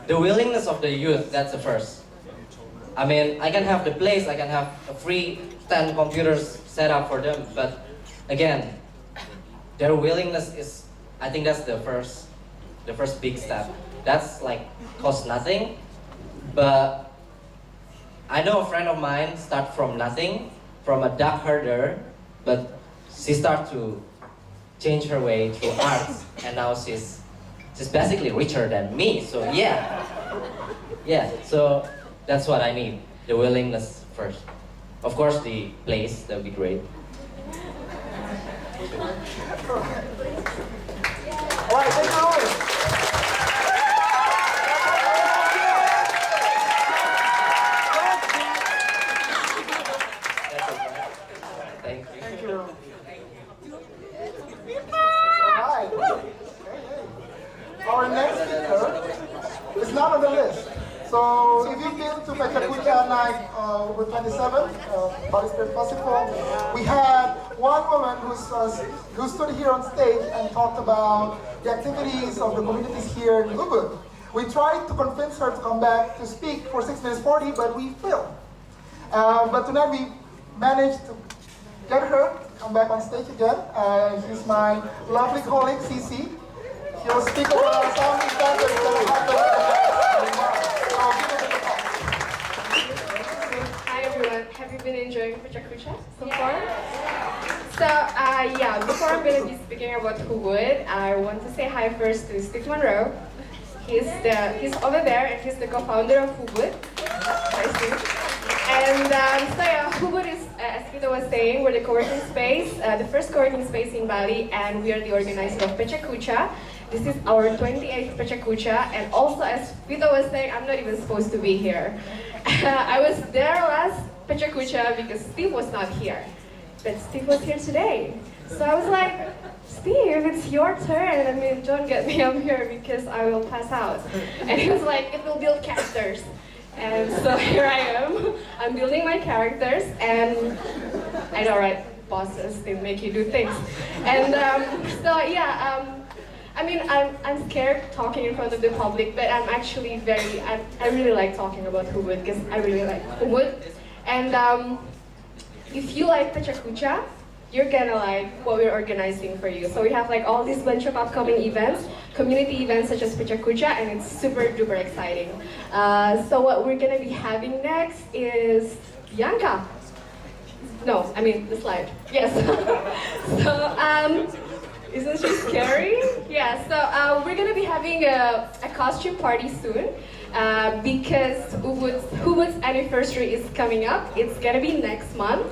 the willingness of the youth. That's the first. I mean, I can have the place, I can have a free 10 computers set up for them, but again, their willingness is, I think that's the first big step. That's like cost nothing, but I know a friend of mine start from nothing, from a duck herder, but she started to change her way through arts, and now she's basically richer than me. So yeah, so that's what I need, the willingness first. Of course, the place, that would be great. All right, take it away. Thank you. Thank you. All right. Hey. Our next speaker is not on the list. So if you've been to PechaKucha Night Ubud 27, Bali Spirit Festival, we had one woman who stood here on stage and talked about the activities of the communities here in Ubud. We tried to convince her to come back to speak for 6 minutes 40, but we failed. But tonight we managed to get her to come back on stage again. She's my lovely colleague, Cici. She will speak about some events that is going to happen in the next Hi everyone, have you been enjoying PechaKucha so far? So yeah, before I'm going to be speaking about Ubud, I want to say hi first to Steve Monroe. He's over there and he's the co-founder of Ubud. Hi Steve. And so yeah, Ubud is, as Vito was saying, we're the co-working space, the first co-working space in Bali, and we are the organizer of PechaKucha. This is our 28th PechaKucha, and also as Vito was saying, I'm not even supposed to be here. I was there last PechaKucha because Steve was not here, but Steve was here today. So I was like, Steve, it's your turn. I mean, don't get me up here because I will pass out. And he was like, it will build characters. And so here I am. I'm building my characters, and I know, right? Bosses, they make you do things. And so yeah, I mean, I'm scared talking in front of the public, but I'm actually I really like talking about Ubud because I really like Ubud. And if you like PechaKucha, you're gonna like what we're organizing for you. So we have like all these bunch of upcoming events, community events such as PechaKucha, and it's super duper exciting. So what we're gonna be having next is Bianca. No, I mean the slide. Yes. So isn't she scary? Yeah. So we're gonna be having a costume party soon. Because Ubud's anniversary is coming up. It's gonna be next month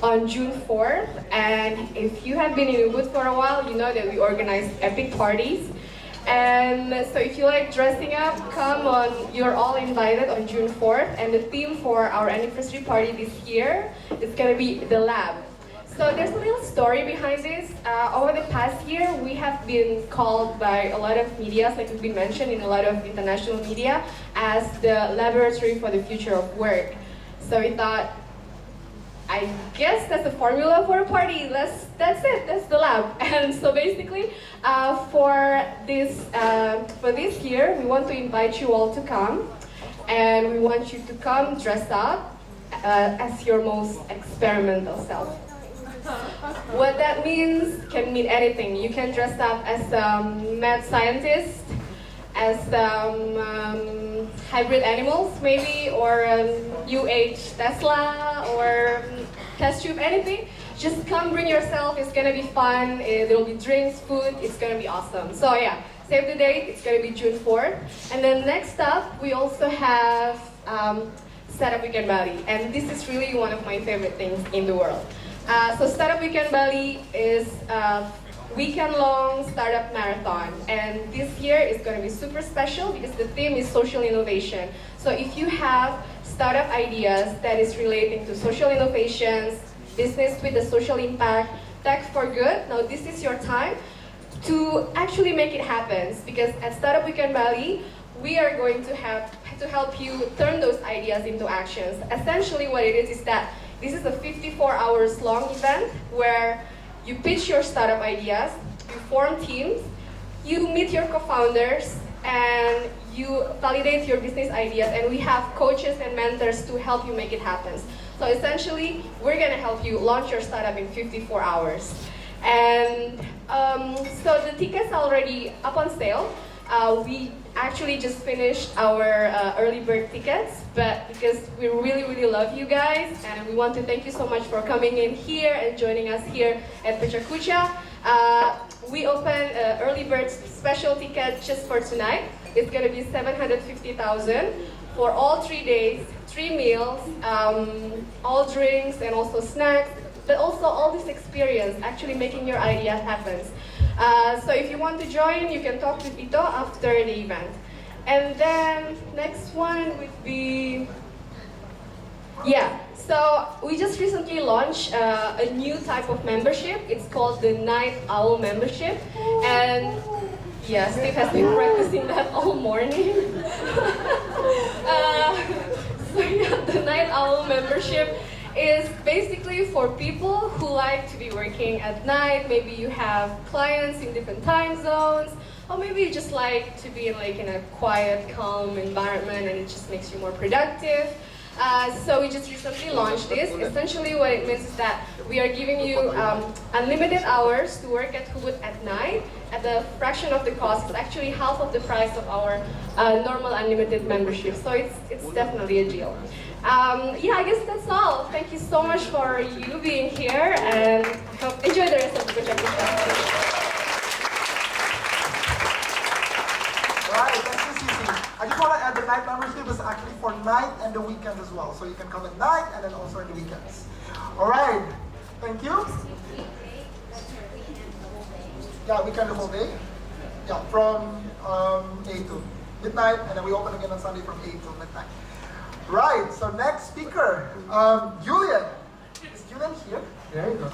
on June 4th. And if you have been in Ubud for a while, you know that we organize epic parties. And so if you like dressing up, come on. You're all invited on June 4th. And the theme for our anniversary party this year is gonna be the lab. So there's a little story behind this. Over the past year, we have been called by a lot of media, like we've been mentioned in a lot of international media, as the laboratory for the future of work. So we thought, I guess that's the formula for a party. That's it. That's the lab. And so basically, for this year, we want to invite you all to come, and we want you to come dressed up as your most experimental self. What that means can mean anything. You can dress up as a mad scientist, as hybrid animals maybe, or new age Tesla, or test tube, anything. Just come, bring yourself. It's gonna be fun. There will be drinks, food. It's gonna be awesome. So yeah, save the date. It's gonna be June 4th. And then next up, we also have Startup Weekend Bali, and this is really one of my favorite things in the world. So Startup Weekend Bali is a weekend-long startup marathon, and this year is going to be super special because the theme is social innovation. So if you have startup ideas that is relating to social innovations, business with a social impact, tech for good, now this is your time to actually make it happen, because at Startup Weekend Bali, we are going to have to help you turn those ideas into actions. Essentially what it is that this is a 54 hours long event where you pitch your startup ideas, you form teams, you meet your co-founders, and you validate your business ideas, and we have coaches and mentors to help you make it happen. So essentially, we're gonna help you launch your startup in 54 hours. And so the tickets are already up on sale. We actually just finished our early bird tickets, but because we really, really love you guys, and we want to thank you so much for coming in here and joining us here at PechaKucha. We open early bird special ticket just for tonight. It's gonna be 750,000 for all 3 days, 3 meals, all drinks and also snacks, but also all this experience, actually making your idea happen. So if you want to join, you can talk to Vito after the event. And then next one would be, yeah, so we just recently launched a new type of membership. It's called the Night Owl membership. And Yeah, Steve has been practicing that all morning. So yeah, the Night Owl membership is basically for people who like to be working at night. Maybe you have clients in different time zones, or maybe you just like to be in a quiet, calm environment and it just makes you more productive. So we just recently launched this. Essentially what it means is that we are giving you unlimited hours to work at Ubud at night at a fraction of the cost. It's actually half of the price of our normal unlimited membership. So it's definitely a deal. Yeah, I guess that's all. Thank you so much for you being here, and I hope enjoy the rest of the PechaKucha. Right, that's easy. I just want to add the night membership is actually for night and the weekends as well. So you can come at night and then also in the weekends. All right, thank you. Yeah, weekend the whole day. Yeah, from 8 to midnight, and then we open again on Sunday from 8 to midnight. Right, so next speaker, Julien. Is Julien here? There you go.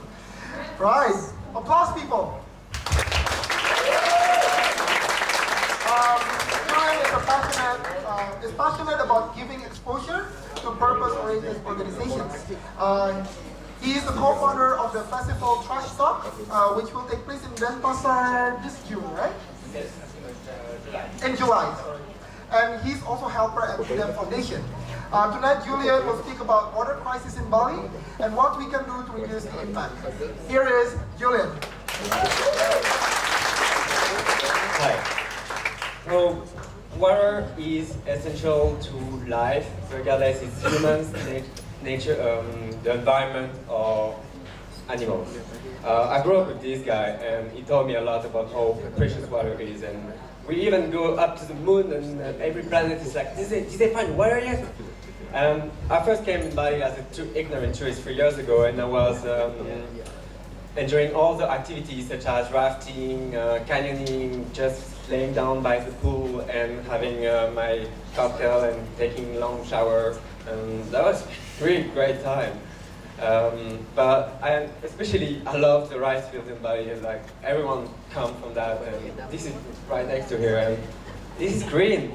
Right, applause people. Julien is passionate about giving exposure to purpose-oriented organizations. He is the co-founder of the festival Trash Talk, which will take place in Denpasar this June, right? In July, sorry. And he's also helper at the Foundation. Tonight, Julien will speak about water crisis in Bali and what we can do to reduce the impact. Here is Julien. Hi. So, water is essential to life, regardless it's humans, nature, the environment, or animals. I grew up with this guy, and he told me a lot about how precious water is, and we even go up to the moon, and every planet is like, did they find water yet? I first came in Bali as a ignorant tourist 3 years ago, and I was enjoying all the activities such as rafting, canyoning, just laying down by the pool and having my cocktail and taking long shower. That was a really great time. But I love the rice fields in Bali. Like everyone comes from that, and this is right next to here. And this is green.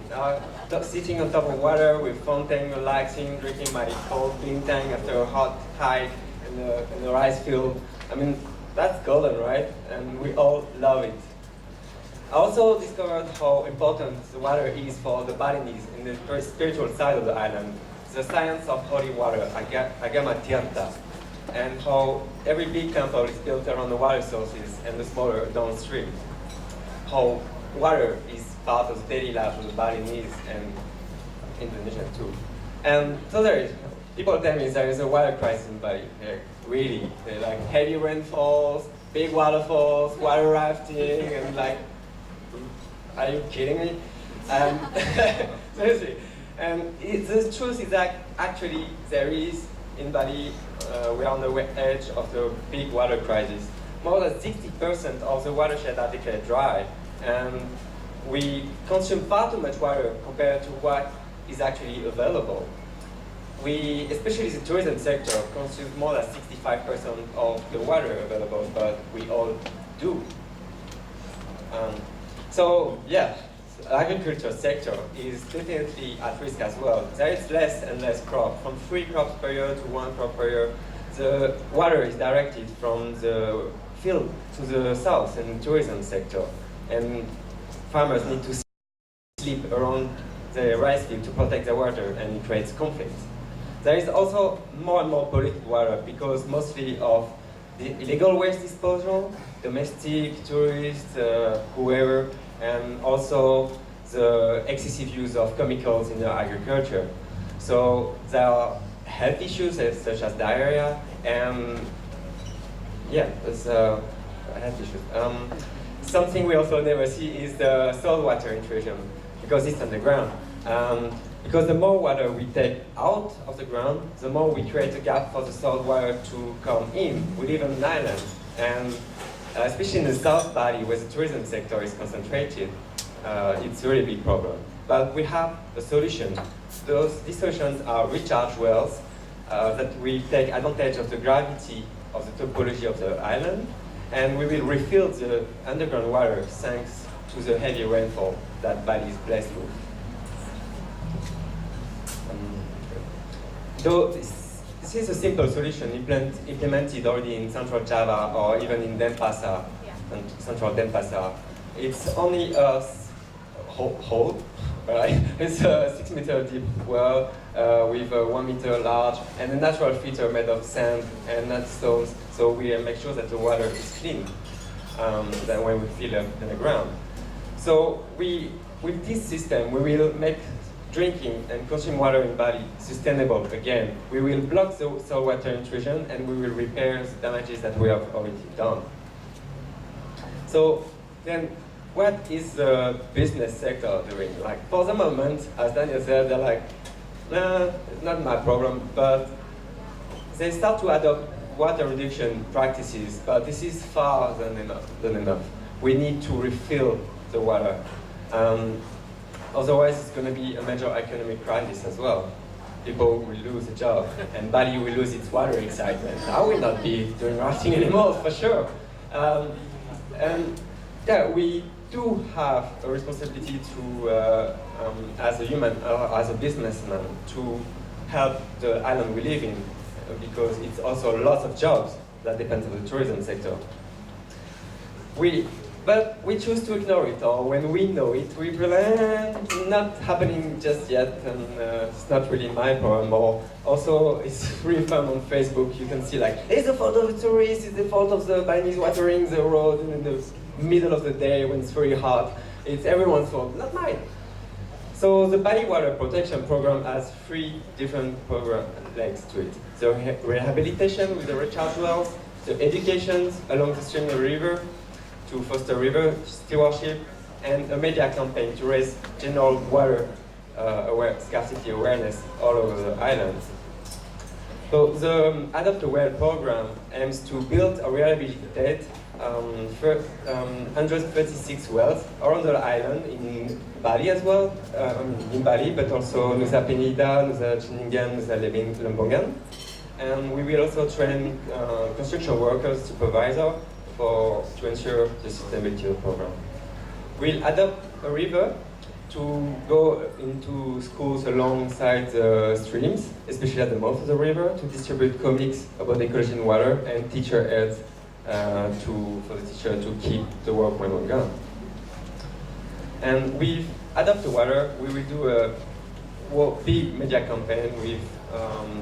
Sitting on top of water with fountain, relaxing, drinking my cold bintang after a hot hike in the rice field. I mean, that's golden, right? And we all love it. I also discovered how important the water is for the Balinese in the very spiritual side of the island. The science of holy water, Agama Tianta, and how every big temple is built around the water sources and the smaller downstream. How water is part of the daily life of the Balinese and Indonesian too. And so people tell me there is a water crisis in Bali. Really, like heavy rainfalls, big waterfalls, water rafting, and like, are you kidding me? Seriously. And the truth is that actually there is, in Bali, we're on the edge of the big water crisis. More than 60% of the watershed are declared dry, and we consume far too much water compared to what is actually available. We, especially the tourism sector, consumes more than 65% of the water available, but we all do. So yeah, the agriculture sector is definitely at risk as well. There is less and less crop, from 3 crops per year to 1 crop per year. The water is directed from the field to the south in the tourism sector, and farmers need to sleep around the rice field to protect the water, and it creates conflict. There is also more and more polluted water because mostly of the illegal waste disposal, domestic, tourists, whoever, and also the excessive use of chemicals in the agriculture. So there are health issues such as diarrhea, and yeah, there's health issues. Something we also never see is the saltwater intrusion, because it's underground. Because the more water we take out of the ground, the more we create a gap for the salt water to come in. We live on an island, and especially in the South Bali, where the tourism sector is concentrated, it's a really big problem. But we have a solution. These solutions are recharge wells that will take advantage of the gravity of the topology of the island, and we will refill the underground water thanks to to the heavy rainfall that Bali is blessed with. Though this is a simple solution implemented already in Central Java or even in Denpasar, Central Denpasar. It's only a hole, right? It's a 6-meter deep well with a 1 meter large and a natural filter made of sand and not stones. So we make sure that the water is clean than when we fill up in the ground. So with this system, we will make drinking and consuming water in Bali sustainable again. We will block the saltwater intrusion and we will repair the damages that we have already done. So then, what is the business sector doing? Like for the moment, as Daniel said, they're like, nah, it's not my problem, but they start to adopt water reduction practices, but this is far than enough. We need to refill the water. Otherwise, it's going to be a major economic crisis as well. People will lose a job, and Bali will lose its water excitement. I will not be doing rafting anymore, for sure. And yeah, we do have a responsibility to, as a human, as a businessman, to help the island we live in, because it's also lots of jobs that depend on the tourism sector. But we choose to ignore it, or when we know it, we pretend not happening just yet, and it's not really my problem. Or also, it's really fun on Facebook. You can see like, it's the fault of the tourists, it's the fault of the Balinese watering the road in the middle of the day when it's very hot. It's everyone's fault, not mine. So the Bali Water Protection Program has 3 different program legs to it. The rehabilitation with the recharge wells, the education along the stream of the river, to foster river stewardship, and a media campaign to raise general water scarcity awareness all over the island. So the Adopt a Well program aims to build or rehabilitate 136 wells around the island, in Bali as well, in Bali, but also Nusa Penida, Nusa Ceningan, Nusa Lembongan. And we will also train construction workers, supervisors, to ensure the sustainability of the program. We'll adopt a river to go into schools alongside the streams, especially at the mouth of the river, to distribute comics about ecology and water and teacher aids for the teacher to keep the work when we're gone. And with Adopt the Water, we will do a big media campaign with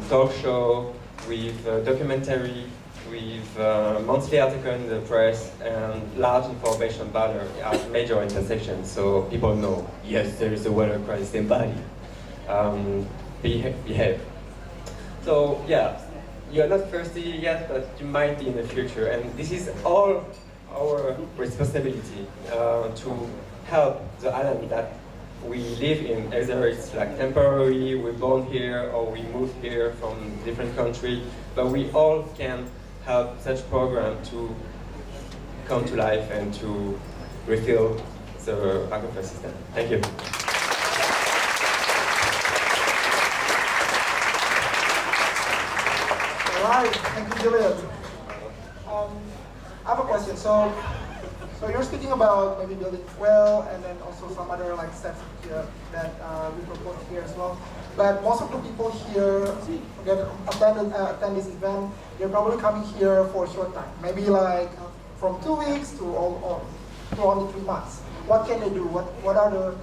talk show, with documentary, with monthly article in the press, and large information banner at major intersections, so people know, yes, there is a water crisis in Bali. Behave. So yeah, you're not thirsty yet, but you might be in the future, and this is all our responsibility to help the island that we live in, either it's like temporary, we're born here, or we moved here from different country, but we all can help such program to come to life and to refill the aquifer system. Thank you. All right, thank you, Julien. I have a question. So you're speaking about maybe building well, and then also some other like steps that we propose here as well. But most of the people here that attend this event, they're probably coming here for a short time, maybe like from 2 weeks to only 3 months. What can they do? What are the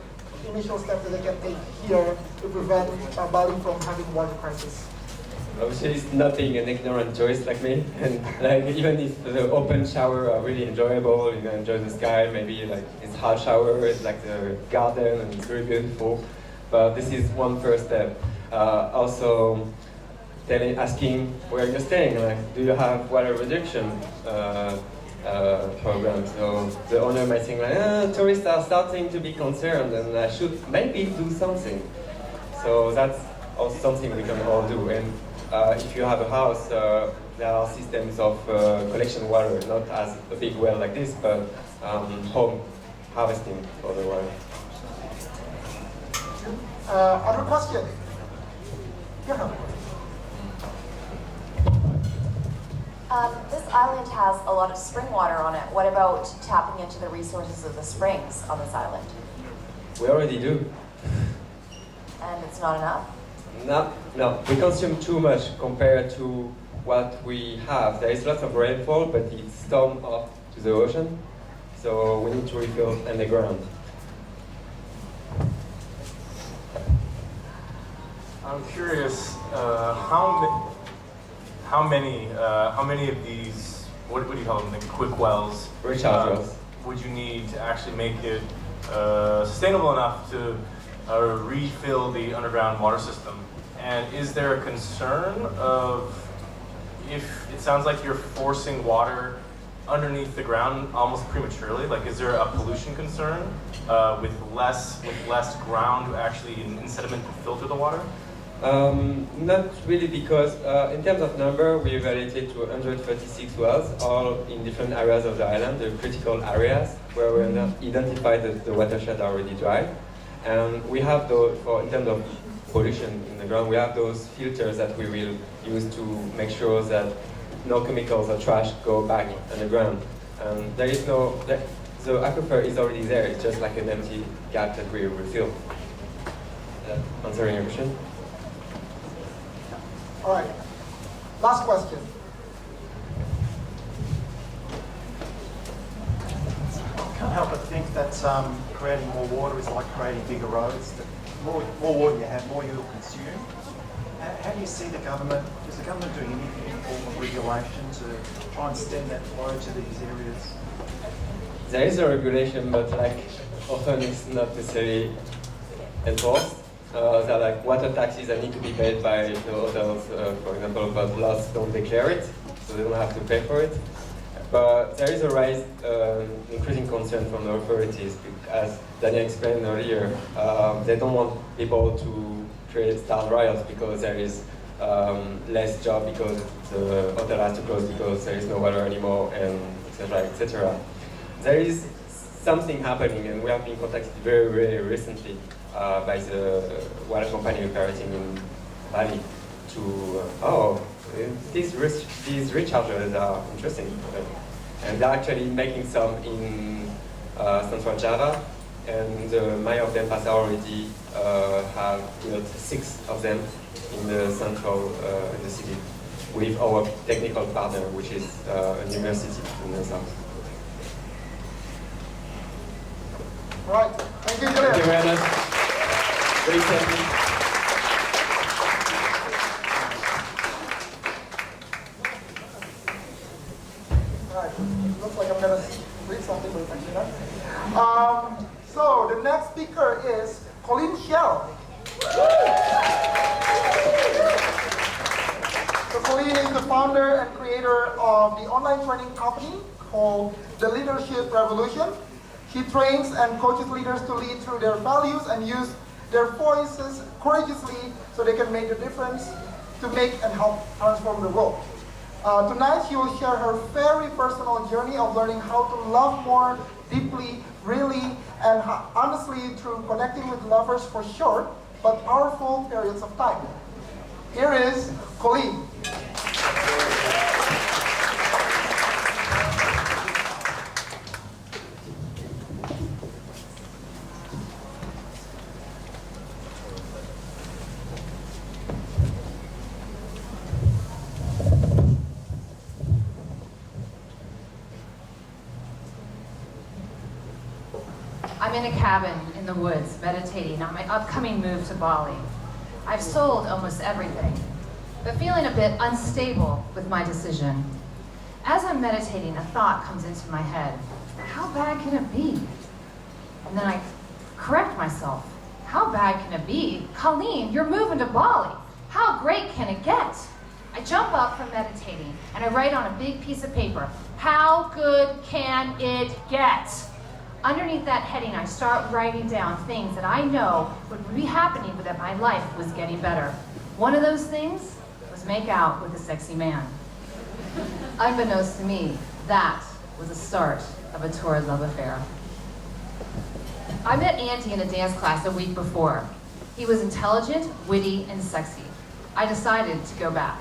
initial steps that they can take here to prevent Bali from having water crisis? Obviously, it's not being an ignorant tourist like me, and like even if the open shower are really enjoyable, you know, enjoy the sky, maybe like it's hot shower, it's like the garden, and it's very beautiful. But this is one first step. Also, asking where you're staying. Like, do you have water reduction program? So the owner might think like, tourists are starting to be concerned, and I should maybe do something. So that's also something we can all do. And if you have a house, there are systems of collection water, not as a big well like this, but home harvesting for the water. Other question? Yeah. This island has a lot of spring water on it. What about tapping into the resources of the springs on this island? We already do. And it's not enough? No, we consume too much compared to what we have. There is lots of rainfall, but it's stormed off to the ocean, so we need to refill underground. I'm curious, how many of these, what do you call them, the quick wells? Recharge wells. Would you need to actually make it sustainable enough to refill the underground water system? And is there a concern of, if it sounds like you're forcing water underneath the ground almost prematurely, like is there a pollution concern with less ground actually in sediment to filter the water? Not really, because in terms of number, we evaluated 236 wells, all in different areas of the island, the critical areas where we identified that the watershed are already dry. And we have those, in terms of pollution in the ground, we have those filters that we will use to make sure that no chemicals or trash go back underground. There is no, the aquifer is already there, it's just like an empty gap that we refill. Answering your question? All right, last question. I can't help but think that creating more water is like creating bigger roads. The more water you have, more you'll consume. How do you see the government, is the government doing anything in form of regulation to try and stem that flow to these areas? There is a regulation, but often it's not necessarily enforced. There are like water taxes that need to be paid by the hotels, for example, but lots don't declare it, so they don't have to pay for it. But there is a rise, increasing concern from the authorities, as Daniel explained earlier. They don't want people to start riots because there is less job because the hotel has to close because there is no water anymore, and etc. etc. There is something happening, and we have been contacted very, very recently by the water company operating in Bali to, these rechargers are interesting. And they're actually making some in Central Java, and the mayor of Denpasar already have built 6 of them in the central, in the city, with our technical partner, which is a university in the south. All right, thank you, Julien. Thank you very much. Very exciting. Looks like I'm gonna read something, but it's actually not. So the next speaker is Colleen Schell. So Colleen is the founder and creator of the online training company called The Leadership Revolution. She trains and coaches leaders to lead through their values and use their voices courageously so they can make a difference to make and help transform the world. Tonight she will share her very personal journey of learning how to love more deeply, really, and honestly through connecting with lovers for short but powerful periods of time. Here is Colleen. I'm in a cabin in the woods, meditating on my upcoming move to Bali. I've sold almost everything, but feeling a bit unstable with my decision. As I'm meditating, a thought comes into my head. How bad can it be? And then I correct myself. How bad can it be? Colleen, you're moving to Bali. How great can it get? I jump up from meditating and I write on a big piece of paper, how good can it get? Underneath that heading, I start writing down things that I know would be happening, but that my life was getting better. One of those things was make out with a sexy man. Unbeknownst to me, that was the start of a Torrid love affair. I met Andy in a dance class a week before. He was intelligent, witty, and sexy. I decided to go back.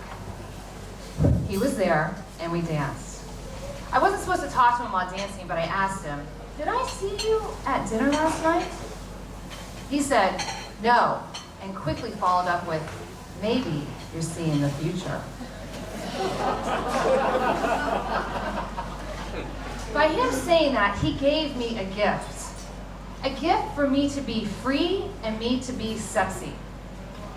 he was there, and we danced. I wasn't supposed to talk to him while dancing, but I asked him, "Did I see you at dinner last night?" He said, "No," and quickly followed up with, "Maybe you're seeing the future." By him saying that, he gave me a gift. A gift for me to be free and me to be sexy.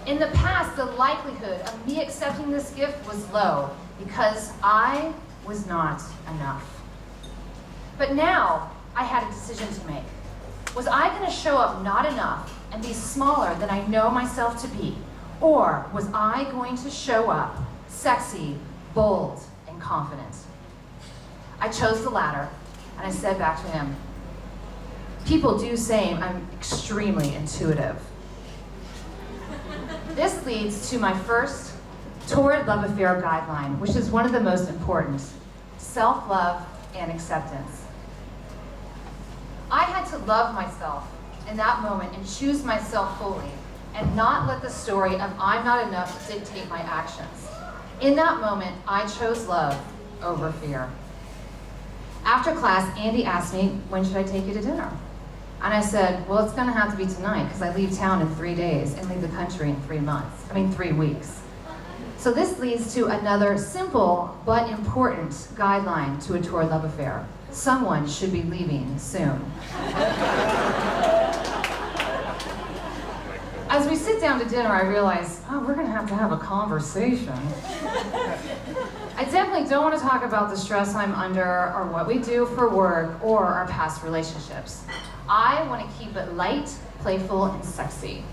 In the past, the likelihood of me accepting this gift was low because I was not enough. But now, I had a decision to make. Was I going to show up not enough and be smaller than I know myself to be? Or was I going to show up sexy, bold, and confident? I chose the latter, and I said back to him, "People do say I'm extremely intuitive." This leads to my first Torrid love affair guideline, which is one of the most important: self-love and acceptance. I had to love myself in that moment and choose myself fully, and not let the story of I'm not enough dictate my actions. In that moment, I chose love over fear. After class, Andy asked me, "When should I take you to dinner?" And I said, "Well, it's gonna have to be tonight because I leave town in 3 days and leave the country in 3 weeks. So this leads to another simple but important guideline to a Torrid love affair. Someone should be leaving soon. As we sit down to dinner, I realize, we're gonna have a conversation. I definitely don't want to talk about the stress I'm under or what we do for work or our past relationships. I want to keep it light, playful, and sexy.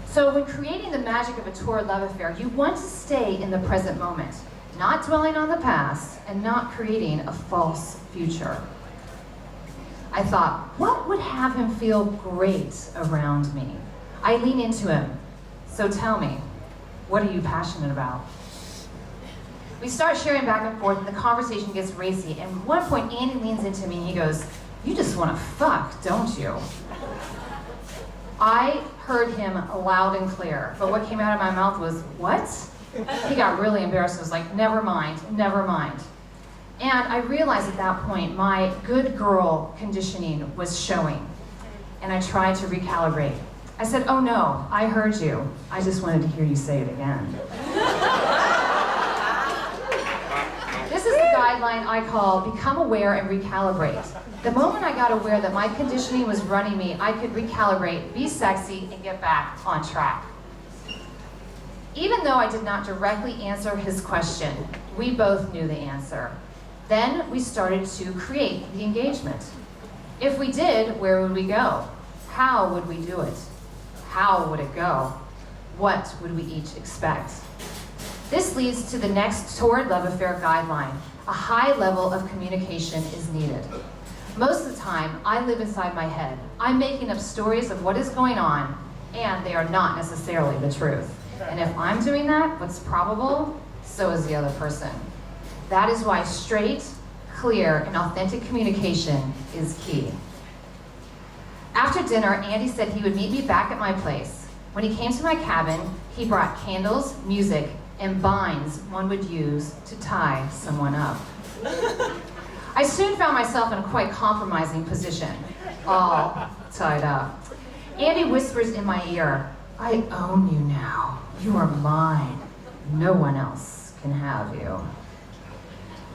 So when creating the magic of a Torrid love affair, you want to stay in the present moment, not dwelling on the past and not creating a false future. I thought, what would have him feel great around me? I lean into him. So tell me, what are you passionate about? We start sharing back and forth, and the conversation gets racy. And at one point, Andy leans into me and he goes, "You just want to fuck, don't you?" I heard him loud and clear, but what came out of my mouth was, "What?" He got really embarrassed. I was like, never mind. And I realized at that point, my good girl conditioning was showing. And I tried to recalibrate. I said, "Oh no, I heard you. I just wanted to hear you say it again." This is the guideline I call become aware and recalibrate. The moment I got aware that my conditioning was running me, I could recalibrate, be sexy, and get back on track. Even though I did not directly answer his question, we both knew the answer. Then we started to create the engagement. If we did, where would we go? How would we do it? How would it go? What would we each expect? This leads to the next Torrid love affair guideline. A high level of communication is needed. Most of the time, I live inside my head. I'm making up stories of what is going on, and they are not necessarily the truth. And if I'm doing that, what's probable, so is the other person. That is why straight, clear, and authentic communication is key. After dinner, Andy said he would meet me back at my place. When he came to my cabin, he brought candles, music, and binds one would use to tie someone up. I soon found myself in a quite compromising position, all tied up. Andy whispers in my ear, "I own you now. You are mine. No one else can have you."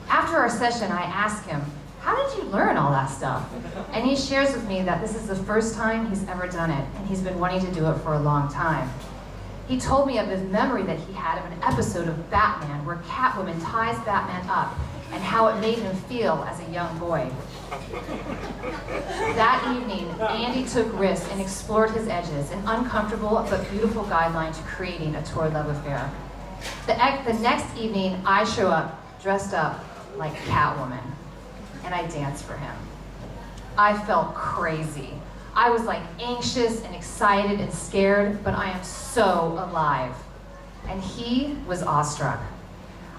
After our session, I ask him, "How did you learn all that stuff?" And he shares with me that this is the first time he's ever done it, and he's been wanting to do it for a long time. He told me of his memory that he had of an episode of Batman where Catwoman ties Batman up and how it made him feel as a young boy. That evening, Andy took risks and explored his edges, an uncomfortable but beautiful guideline to creating a Torrid love affair. The next evening, I show up dressed up like Catwoman, and I dance for him. I felt crazy. I was like anxious and excited and scared, but I am so alive. And he was awestruck.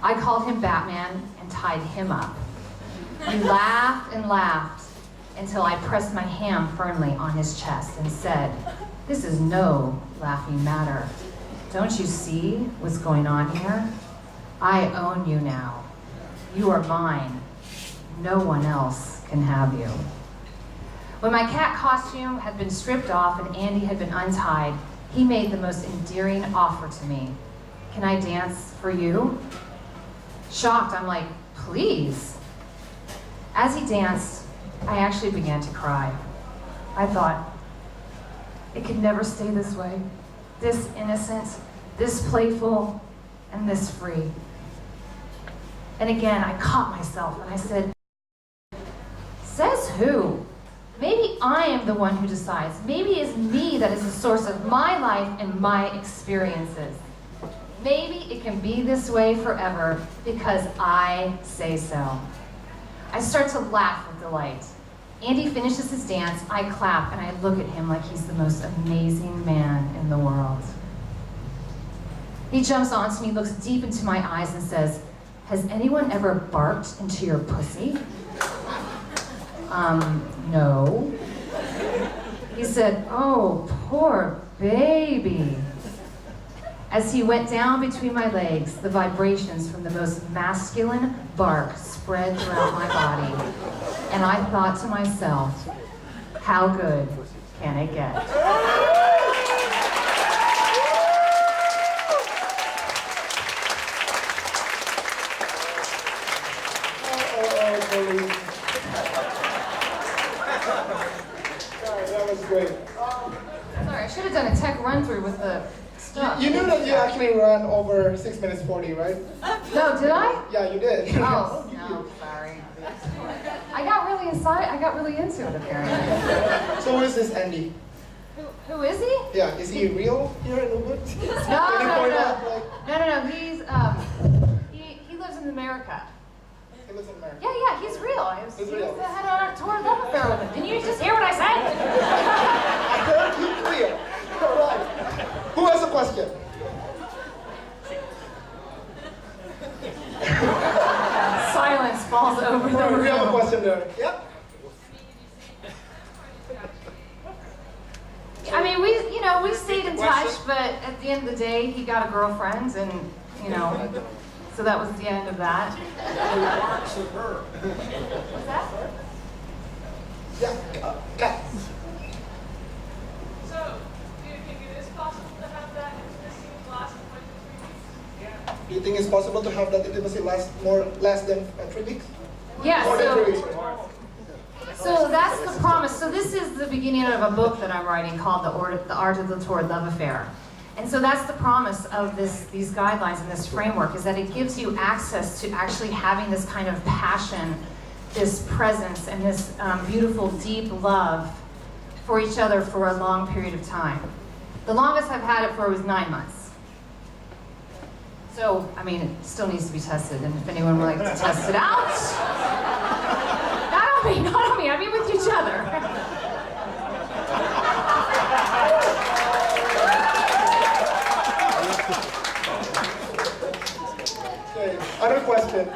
I called him Batman and tied him up. We laughed and laughed until I pressed my hand firmly on his chest and said, "This is no laughing matter. Don't you see what's going on here?" I own you now. You are mine. No one else can have you. When my cat costume had been stripped off and Andy had been untied, he made the most endearing offer to me. Can I dance for you? Shocked, I'm like, please. As he danced, I actually began to cry. I thought, it could never stay this way. This innocent, this playful, and this free. And again, I caught myself and I said, says who? Maybe I am the one who decides. Maybe it's me that is the source of my life and my experiences. Maybe it can be this way forever because I say so. I start to laugh with delight. Andy finishes his dance, I clap, and I look at him like he's the most amazing man in the world. He jumps onto me, looks deep into my eyes, and says, has anyone ever barked into your pussy? No. He said, oh, poor baby. As he went down between my legs, the vibrations from the most masculine bark spread throughout my body. And I thought to myself, how good can it get? Colleen. That was great. Sorry, I should have done a tech run-through with the stuff. You knew that you actually ran over 6 minutes 40, right? No, did I? Yeah, you did. Oh, no, sorry. I got really inside. I got really into it, apparently. So who is this Andy? Who is he? Yeah, is he real here in Ubud? No. He's he lives in America. He lives in America. Yeah, he's real. He's he real. had a Torrid love affair with him. Didn't you just hear what I said? I heard you clear. All right. Who has a question? Silence falls over the room. We have a question there. Yep. I mean, we stayed in touch, but at the end of the day, he got a girlfriend, and so that was the end of that. What's that? Yeah. Kat. So, do you think it is possible to have that intimacy last more than 3 weeks? Do you think it's possible to have that intimacy less than 3 weeks? Yeah. More than 3 weeks. So that's the promise. So this is the beginning of a book that I'm writing called The Art of the Torrid Love Affair. And so that's the promise of these guidelines and this framework, is that it gives you access to actually having this kind of passion, this presence, and this beautiful, deep love for each other for a long period of time. The longest I've had it for was 9 months. So, I mean, it still needs to be tested, and if anyone would like to test it out, not on me, I mean with each other. Okay, other question.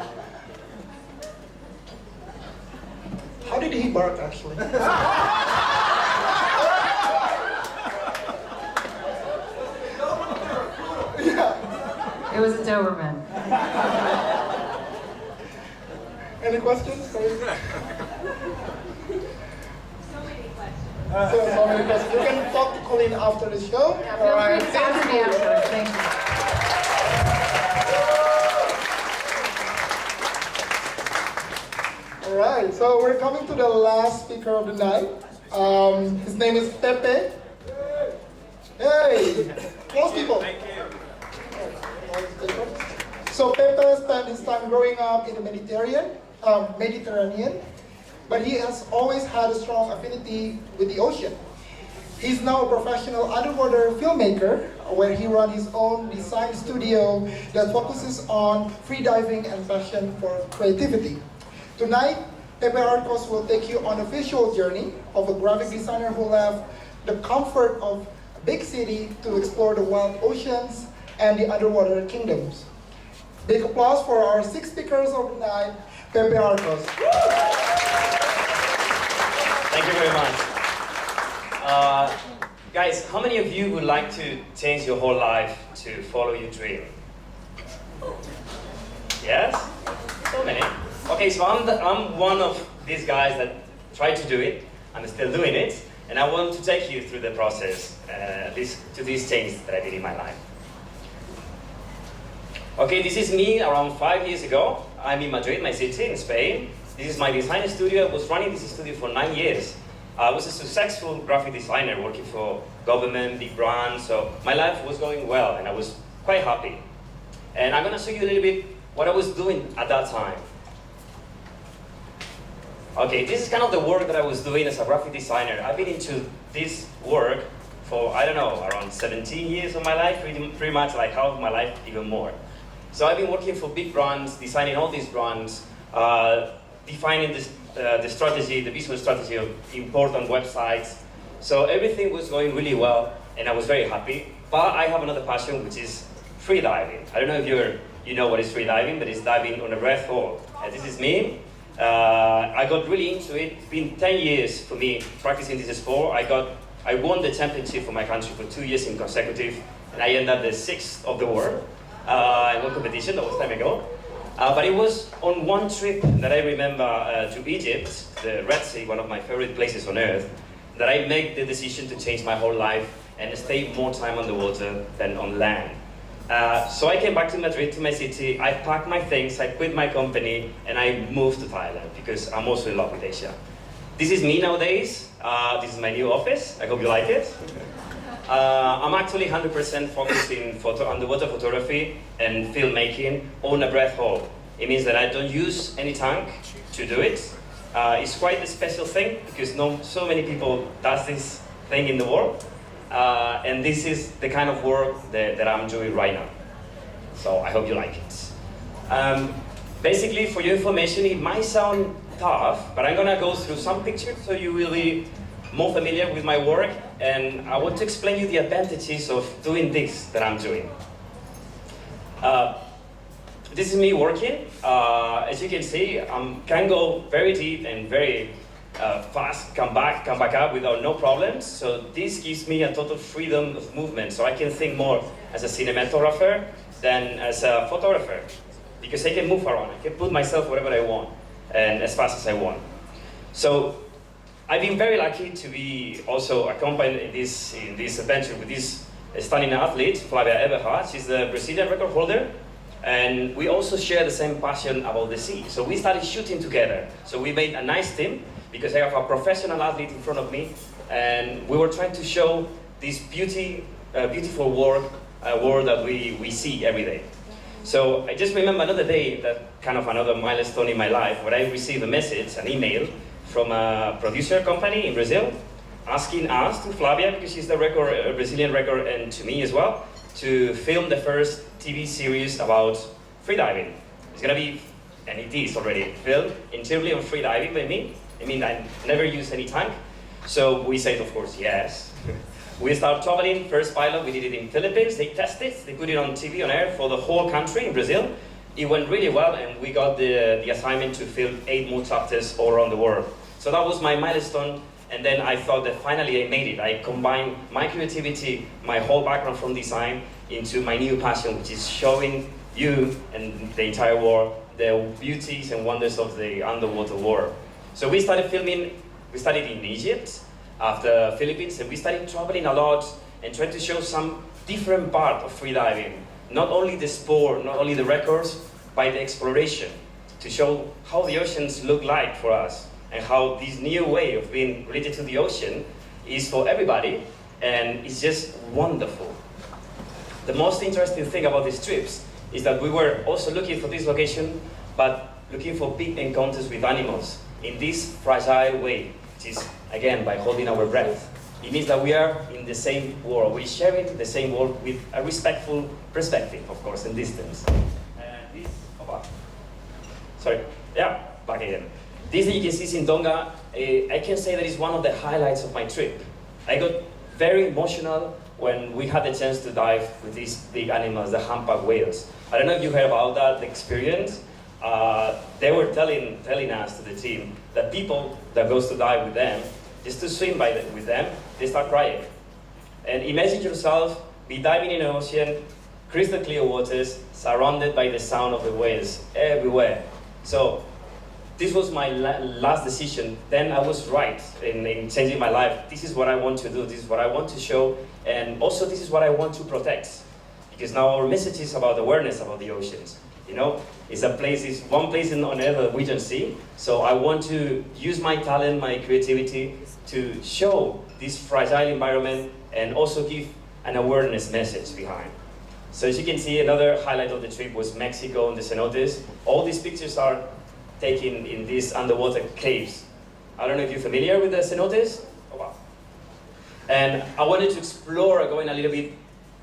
How did he bark actually? It was a Doberman. Any questions? So many questions. So many questions. You can talk to Colleen after the show. Yeah, feel free to talk to me afterwards. Thank you. All right, so we're coming to the last speaker of the night. His name is Pepe. Hey, close people. Thank you. So Pepe spent his time growing up in the Mediterranean, but he has always had a strong affinity with the ocean. He's now a professional underwater filmmaker, where he runs his own design studio that focuses on freediving and passion for creativity. Tonight, Pepe Arcos will take you on a visual journey of a graphic designer who left the comfort of a big city to explore the wild oceans and the underwater kingdoms. Big applause for our 6 speakers of the night, Pepe Arcos. Thank you very much. Guys, how many of you would like to change your whole life to follow your dream? So many. Okay, so I'm one of these guys that tried to do it. I'm still doing it, and I want to take you through the process, to these changes that I did in my life. Okay, this is me around 5 years ago. I'm in Madrid, my city, in Spain. This is my design studio. I was running this studio for 9 years. I was a successful graphic designer working for government, big brands, so my life was going well and I was quite happy. And I'm gonna show you a little bit what I was doing at that time. Okay, this is kind of the work that I was doing as a graphic designer. I've been into this work for, I don't know, around 17 years of my life, pretty much like half of my life, even more. So I've been working for big brands, designing all these brands, defining the strategy, the visual strategy of important websites. So everything was going really well, and I was very happy. But I have another passion, which is free diving. I don't know if you know what is free diving, but it's diving on a breath hold. This is me. I got really into it. It's been 10 years for me practicing this sport. I won the championship for my country for 2 years in consecutive, and I ended up the 6th of the world in one competition. That was time ago. But it was on one trip that I remember to Egypt, the Red Sea, one of my favorite places on earth, that I made the decision to change my whole life and stay more time on the water than on land. So I came back to Madrid, to my city. I packed my things, I quit my company, and I moved to Thailand because I'm also in love with Asia. This is me nowadays. This is my new office. I hope you like it. I'm actually 100% focused in underwater photography and filmmaking on a breath hold. It means that I don't use any tank to do it. It's quite a special thing because so many people does this thing in the world. And this is the kind of work that I'm doing right now. So I hope you like it. Basically, for your information, it might sound tough, but I'm gonna go through some pictures so you will be more familiar with my work, and I want to explain you the advantages of doing this that I'm doing. This is me working. As you can see, I can go very deep and very fast, come back up without no problems. So this gives me a total freedom of movement, so I can think more as a cinematographer than as a photographer, because I can move around. I can put myself wherever I want and as fast as I want. So I've been very lucky to be also accompanied in this adventure with this stunning athlete, Flavia Eberhard. She's the Brazilian record holder, and we also share the same passion about the sea. So we started shooting together. So we made a nice team because I have a professional athlete in front of me, and we were trying to show this beautiful world that we see every day. So I just remember another day, that kind of another milestone in my life, where I received a message, an email, from a producer company in Brazil, asking us, to Flavia, because she's the Brazilian record, and to me as well, to film the first TV series about freediving. It's gonna be, and it is already, filmed entirely on freediving by me. I mean, I never used any tank. So we said, of course, yes. We started traveling, first pilot, we did it in Philippines. They tested, they put it on TV, on air for the whole country in Brazil. It went really well, and we got the assignment to film 8 more chapters all around the world. So that was my milestone, and then I thought that finally I made it. I combined my creativity, my whole background from design, into my new passion, which is showing you and the entire world the beauties and wonders of the underwater world. So we started filming, we started in Egypt, after Philippines, and we started traveling a lot and trying to show some different part of freediving. Not only the sport, not only the records, but the exploration, to show how the oceans look like for us, and how this new way of being related to the ocean is for everybody, and it's just wonderful. The most interesting thing about these trips is that we were also looking for this location, but looking for big encounters with animals in this fragile way, which is, again, by holding our breath. It means that we are in the same world. We're sharing the same world with a respectful perspective, of course, and distance. Back again. This that you can see is in Tonga. I can say that it's one of the highlights of my trip. I got very emotional when we had the chance to dive with these big animals, the humpback whales. I don't know if you heard about that experience. They were telling us, to the team, that people that goes to dive with them, just to swim with them, they start crying. And imagine yourself be diving in an ocean, crystal clear waters, surrounded by the sound of the whales everywhere. So this was my last decision. Then I was right in changing my life. This is what I want to do. This is what I want to show. And also this is what I want to protect. Because now our message is about awareness about the oceans. You know, it's one place on earth that we don't see. So I want to use my talent, my creativity to show this fragile environment and also give an awareness message behind. So as you can see, another highlight of the trip was Mexico and the cenotes. All these pictures are taken in these underwater caves. I don't know if you're familiar with the cenotes. Oh, wow. And I wanted to explore going a little bit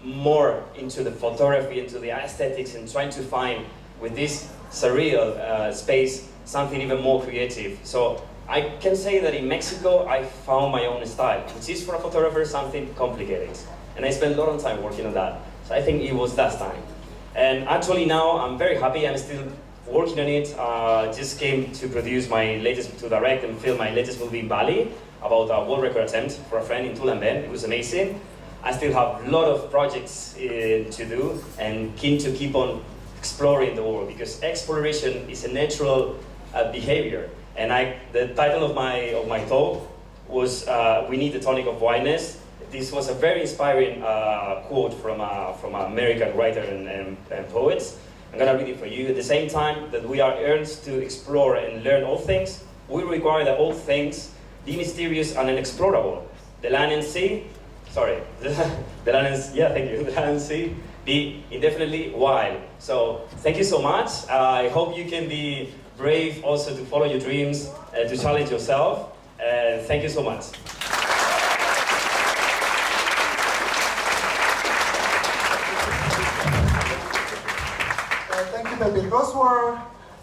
more into the photography, into the aesthetics, and trying to find, with this surreal space, something even more creative. So I can say that in Mexico, I found my own style, which is for a photographer something complicated. And I spent a lot of time working on that. So I think it was that time. And actually now I'm very happy. I'm still working on it. Just came to produce to direct and film my latest movie in Bali about a world record attempt for a friend in Tulamben. It was amazing. I still have a lot of projects to do and keen to keep on exploring the world, because exploration is a natural behavior. And the title of my talk was "We Need the Tonic of Wildness." This was a very inspiring quote from an American writer and poet. I'm gonna read it for you. At the same time that we are urged to explore and learn all things, we require that all things be mysterious and unexplorable. The land and sea, the land and sea be indefinitely wild. So thank you so much. I hope you can be brave also to follow your dreams, to challenge yourself. And thank you so much. Thank you, baby. Those were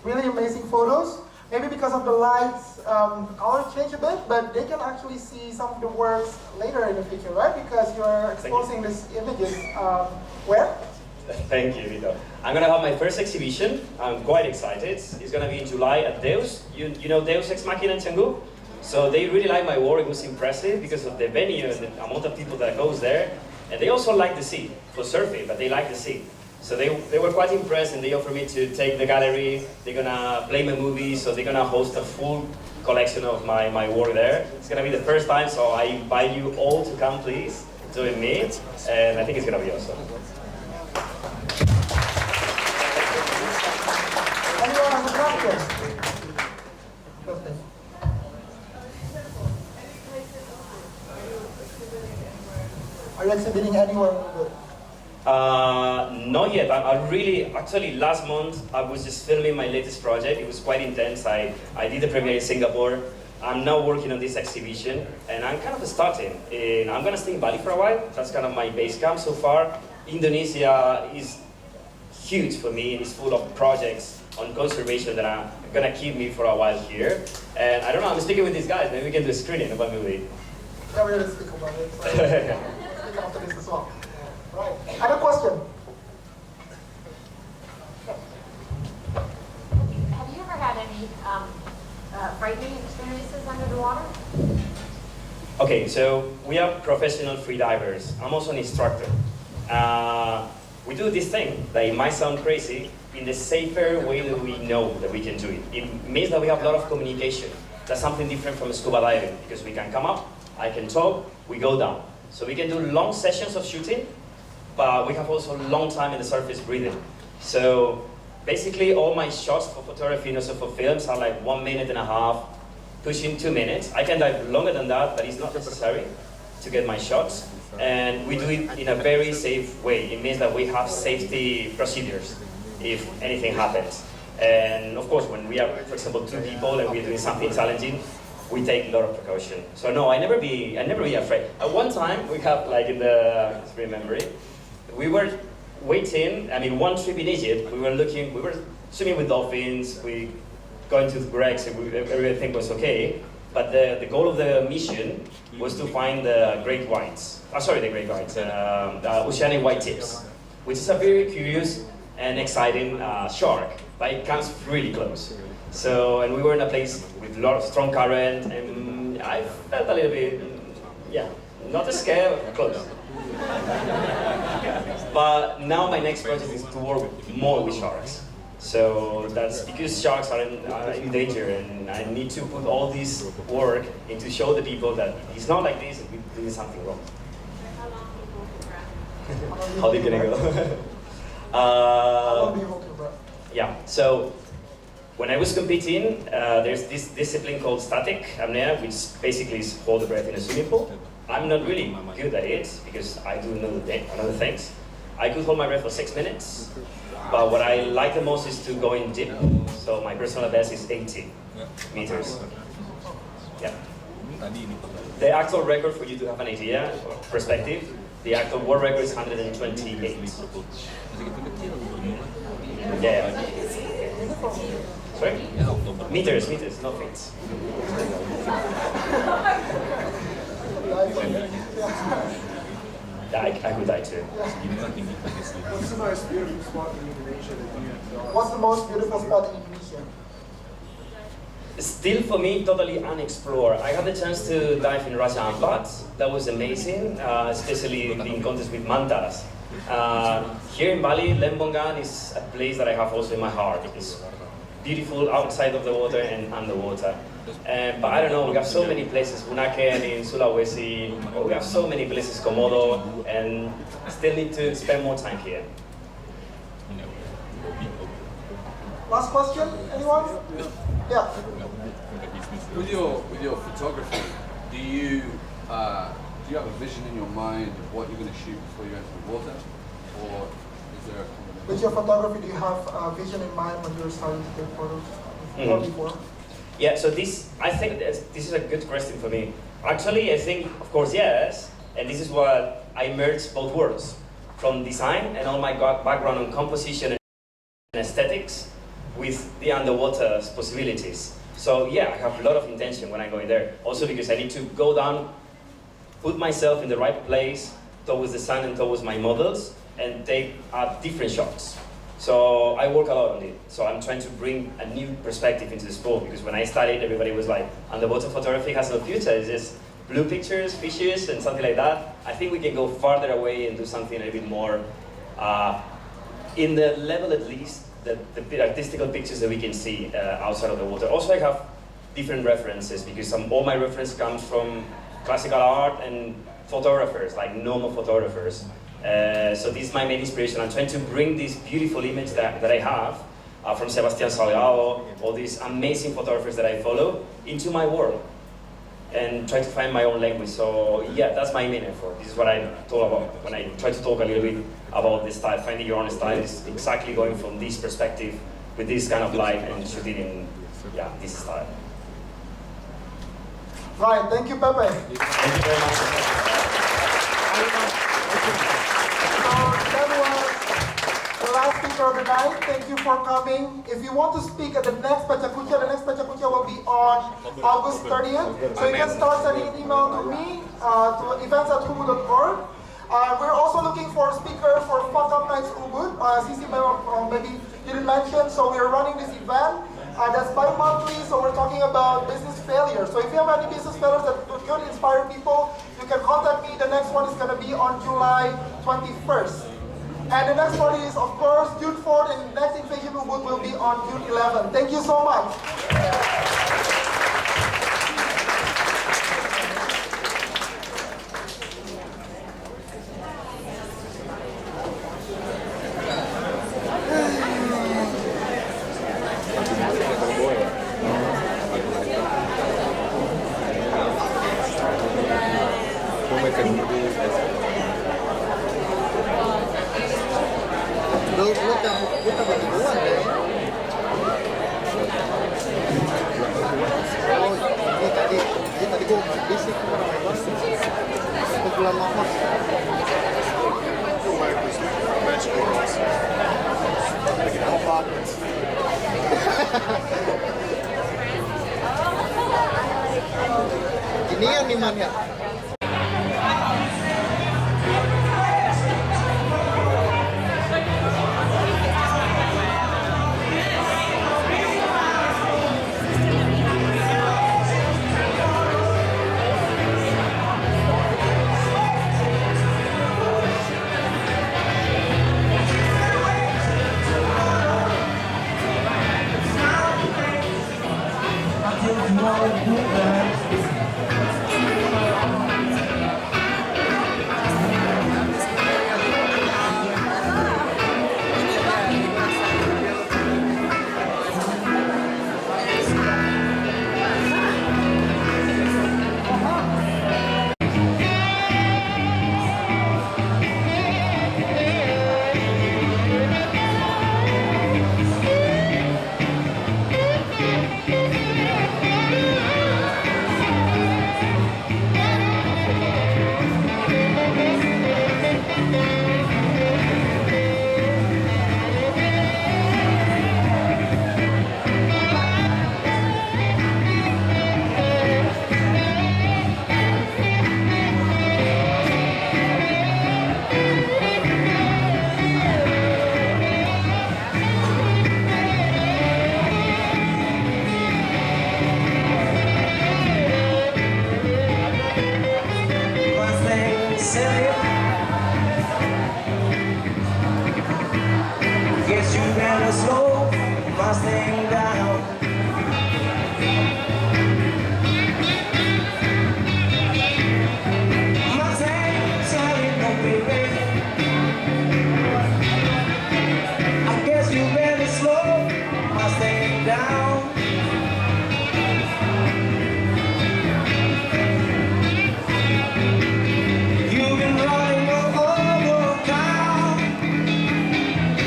really amazing photos. Maybe because of the lights, color changed a bit, but they can actually see some of the works later in the picture, right? Because you're exposing these images. Where? Thank you, Vito. I'm gonna have my first exhibition. I'm quite excited. It's gonna be in July at Deus. You know Deus Ex Machina in Canggu? So they really like my work. It was impressive because of the venue and the amount of people that goes there. And they also like the sea for surfing, but they like the sea. So they were quite impressed, and they offered me to take the gallery. They're gonna play my movie, so they're gonna host a full collection of my work there. It's gonna be the first time, so I invite you all to come, please, join me, and I think it's gonna be awesome. Anyone has a question? Are you exhibiting anywhere? Not yet. Actually last month I was just filming my latest project. It was quite intense. I did the premiere in Singapore. I'm now working on this exhibition, and I'm kind of starting. I'm gonna stay in Bali for a while. That's kind of my base camp so far. Indonesia is huge for me, and it's full of projects on conservation that are gonna keep me for a while here. And I don't know, I'm sticking with these guys. Maybe we can do a screening of a movie. Yeah, we're gonna speak about it. So speak after this as well. Right. Other question? Have you ever had any frightening experiences under the water? Okay, so we are professional free divers. I'm also an instructor. We do this thing that it might sound crazy in the safer way that we know that we can do it. It means that we have a lot of communication. That's something different from scuba diving, because we can come up, I can talk, we go down. So we can do long sessions of shooting, but we have also a long time in the surface breathing. So basically all my shots for photography and also for films are like 1.5 minutes, pushing 2 minutes. I can dive longer than that, but it's not necessary to get my shots. And we do it in a very safe way. It means that we have safety procedures if anything happens. And of course, when we are, for example, 2 people and we're doing something challenging, we take a lot of precaution. So no, I never be afraid. At one time, we have like in the, remember it, we were waiting, one trip in Egypt, we were swimming with dolphins, we going to the wrecks, and everything was okay. But the goal of the mission was to find the great whites. The oceanic white tips, which is a very curious and exciting shark, but it comes really close. So, and we were in a place with a lot of strong current, and I felt a little bit, not scared, but close. But now my next project is to work more with sharks. So that's because sharks are in danger, and I need to put all this work in to show the people that it's not like this, and we're doing something wrong. How deep can I go? Yeah, so when I was competing, there's this discipline called static apnea, which basically is hold the breath in a swimming pool. I'm not really good at it because I do another things. I could hold my breath for 6 minutes, but what I like the most is to go in deep. So my personal best is 80 meters. Yeah. The actual record, for you to have an idea or perspective, the actual world record is 128. Yeah. Sorry? Meters, not feet. Yeah, I could die too. What's the most beautiful spot in Indonesia that you have? What's the most beautiful spot in Indonesia? Still for me, totally unexplored. I had the chance to dive in Raja Ampat. That was amazing, especially in contest with mantas. Here in Bali, Lembongan is a place that I have also in my heart. It's beautiful outside of the water and underwater. But I don't know, we have so many places, Bunaken in Sulawesi, we have so many places, Komodo, and still need to spend more time here. Last question, anyone? Yeah. With your photography, do you have a vision in your mind of what you're going to shoot before you enter the water, or is there a combination? With your photography, do you have a vision in mind when you're starting to take photos, or before? Yeah, so I think this is a good question for me. Actually, I think, of course, yes, and this is what I merge both worlds, from design and all my background on composition and aesthetics with the underwater possibilities. So yeah, I have a lot of intention when I go in there. Also because I need to go down, put myself in the right place towards the sun and towards my models, and take different shots. So I work a lot on it. So I'm trying to bring a new perspective into the sport, because when I started, everybody was like, underwater photography has no future, it's just blue pictures, fishes, and something like that. I think we can go farther away and do something a little bit more, in the level at least, the artistical pictures that we can see outside of the water. Also, I have different references, because all my reference comes from classical art and photographers, like normal photographers. So this is my main inspiration. I'm trying to bring this beautiful image that I have from Sebastián Salgado, all these amazing photographers that I follow, into my world, and try to find my own language. So yeah, that's my main effort. This is what I talk about when I try to talk a little bit about this style. Finding your own style is exactly going from this perspective, with this kind of light, and shooting in this style. Right, thank you, Pepe. Thank you very much. That was the last speaker of the night. Thank you for coming. If you want to speak at the next PechaKucha, the next PechaKucha will be on August 30th. So you can start sending an email to me, to events@ubud.org. We're also looking for a speaker for PechaKucha Night Ubud. CC maybe didn't mention, so we're running this event. That's bi-monthly, so we're talking about business failure. So if you have any business failures that could inspire people, you can contact me. The next one is going to be on July 21st. And the next one is, of course, June 4th, and the next Invasion Ubud will be on June 11th. Thank you so much. Ini yang Niman ya? Guess you better slow Mustang down. Mustang, sorry, no baby. I guess you better slow Mustang down. You've been running all over town.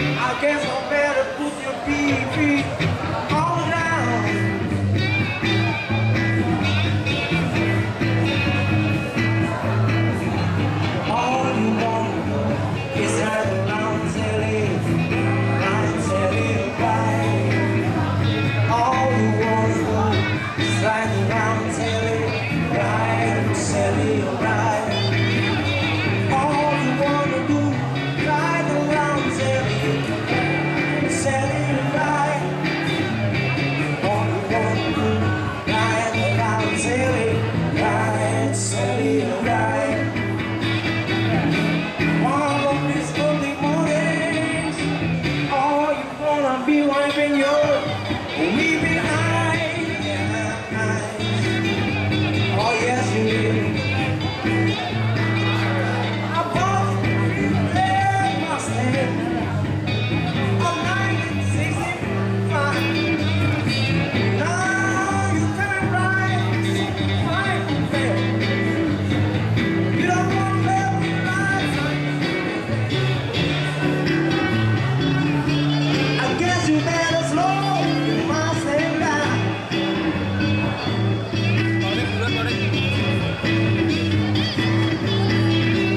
I guess I better put your feet all down. All you want to do is ride around silly, right. All you want to do is ride around silly, right. All you want to do is ride around silly, right. All you want to do is ride around silly, right. One of these early mornings, all you wanna be wiping your weeping eyes. Oh yes you will. I bought that Mustang of 1965. Now you can ride fine there. You don't want to let me ride. I guess you better slow your Mustang down.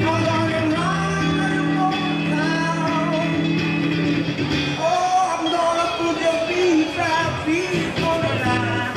I'm gonna ride you all down. Oh, I'm gonna put your feet on the ground.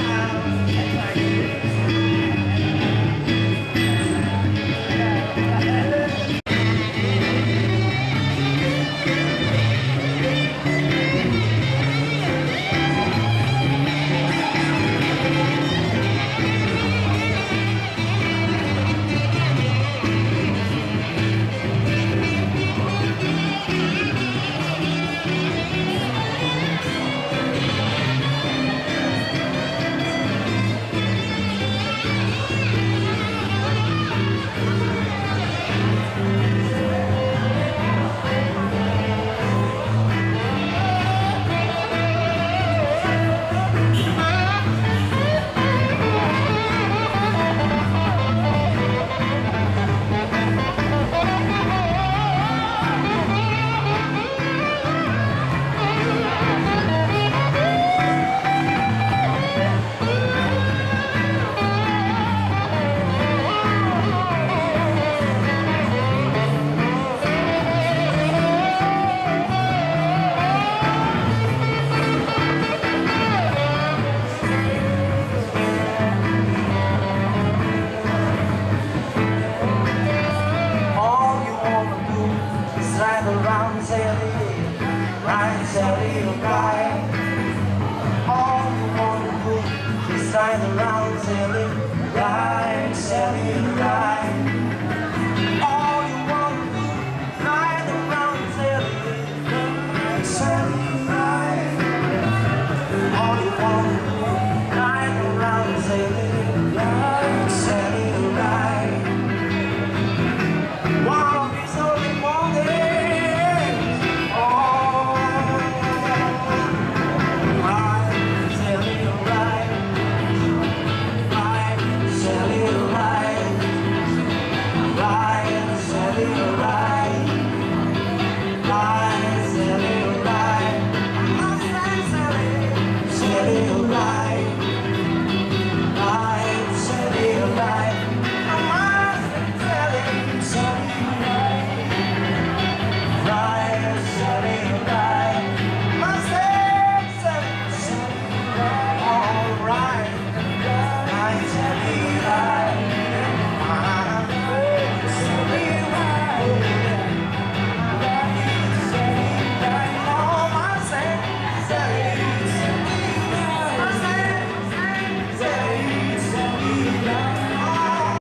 All you wanna do is ride around Sally, right. All you wanna do is ride around Sally, right.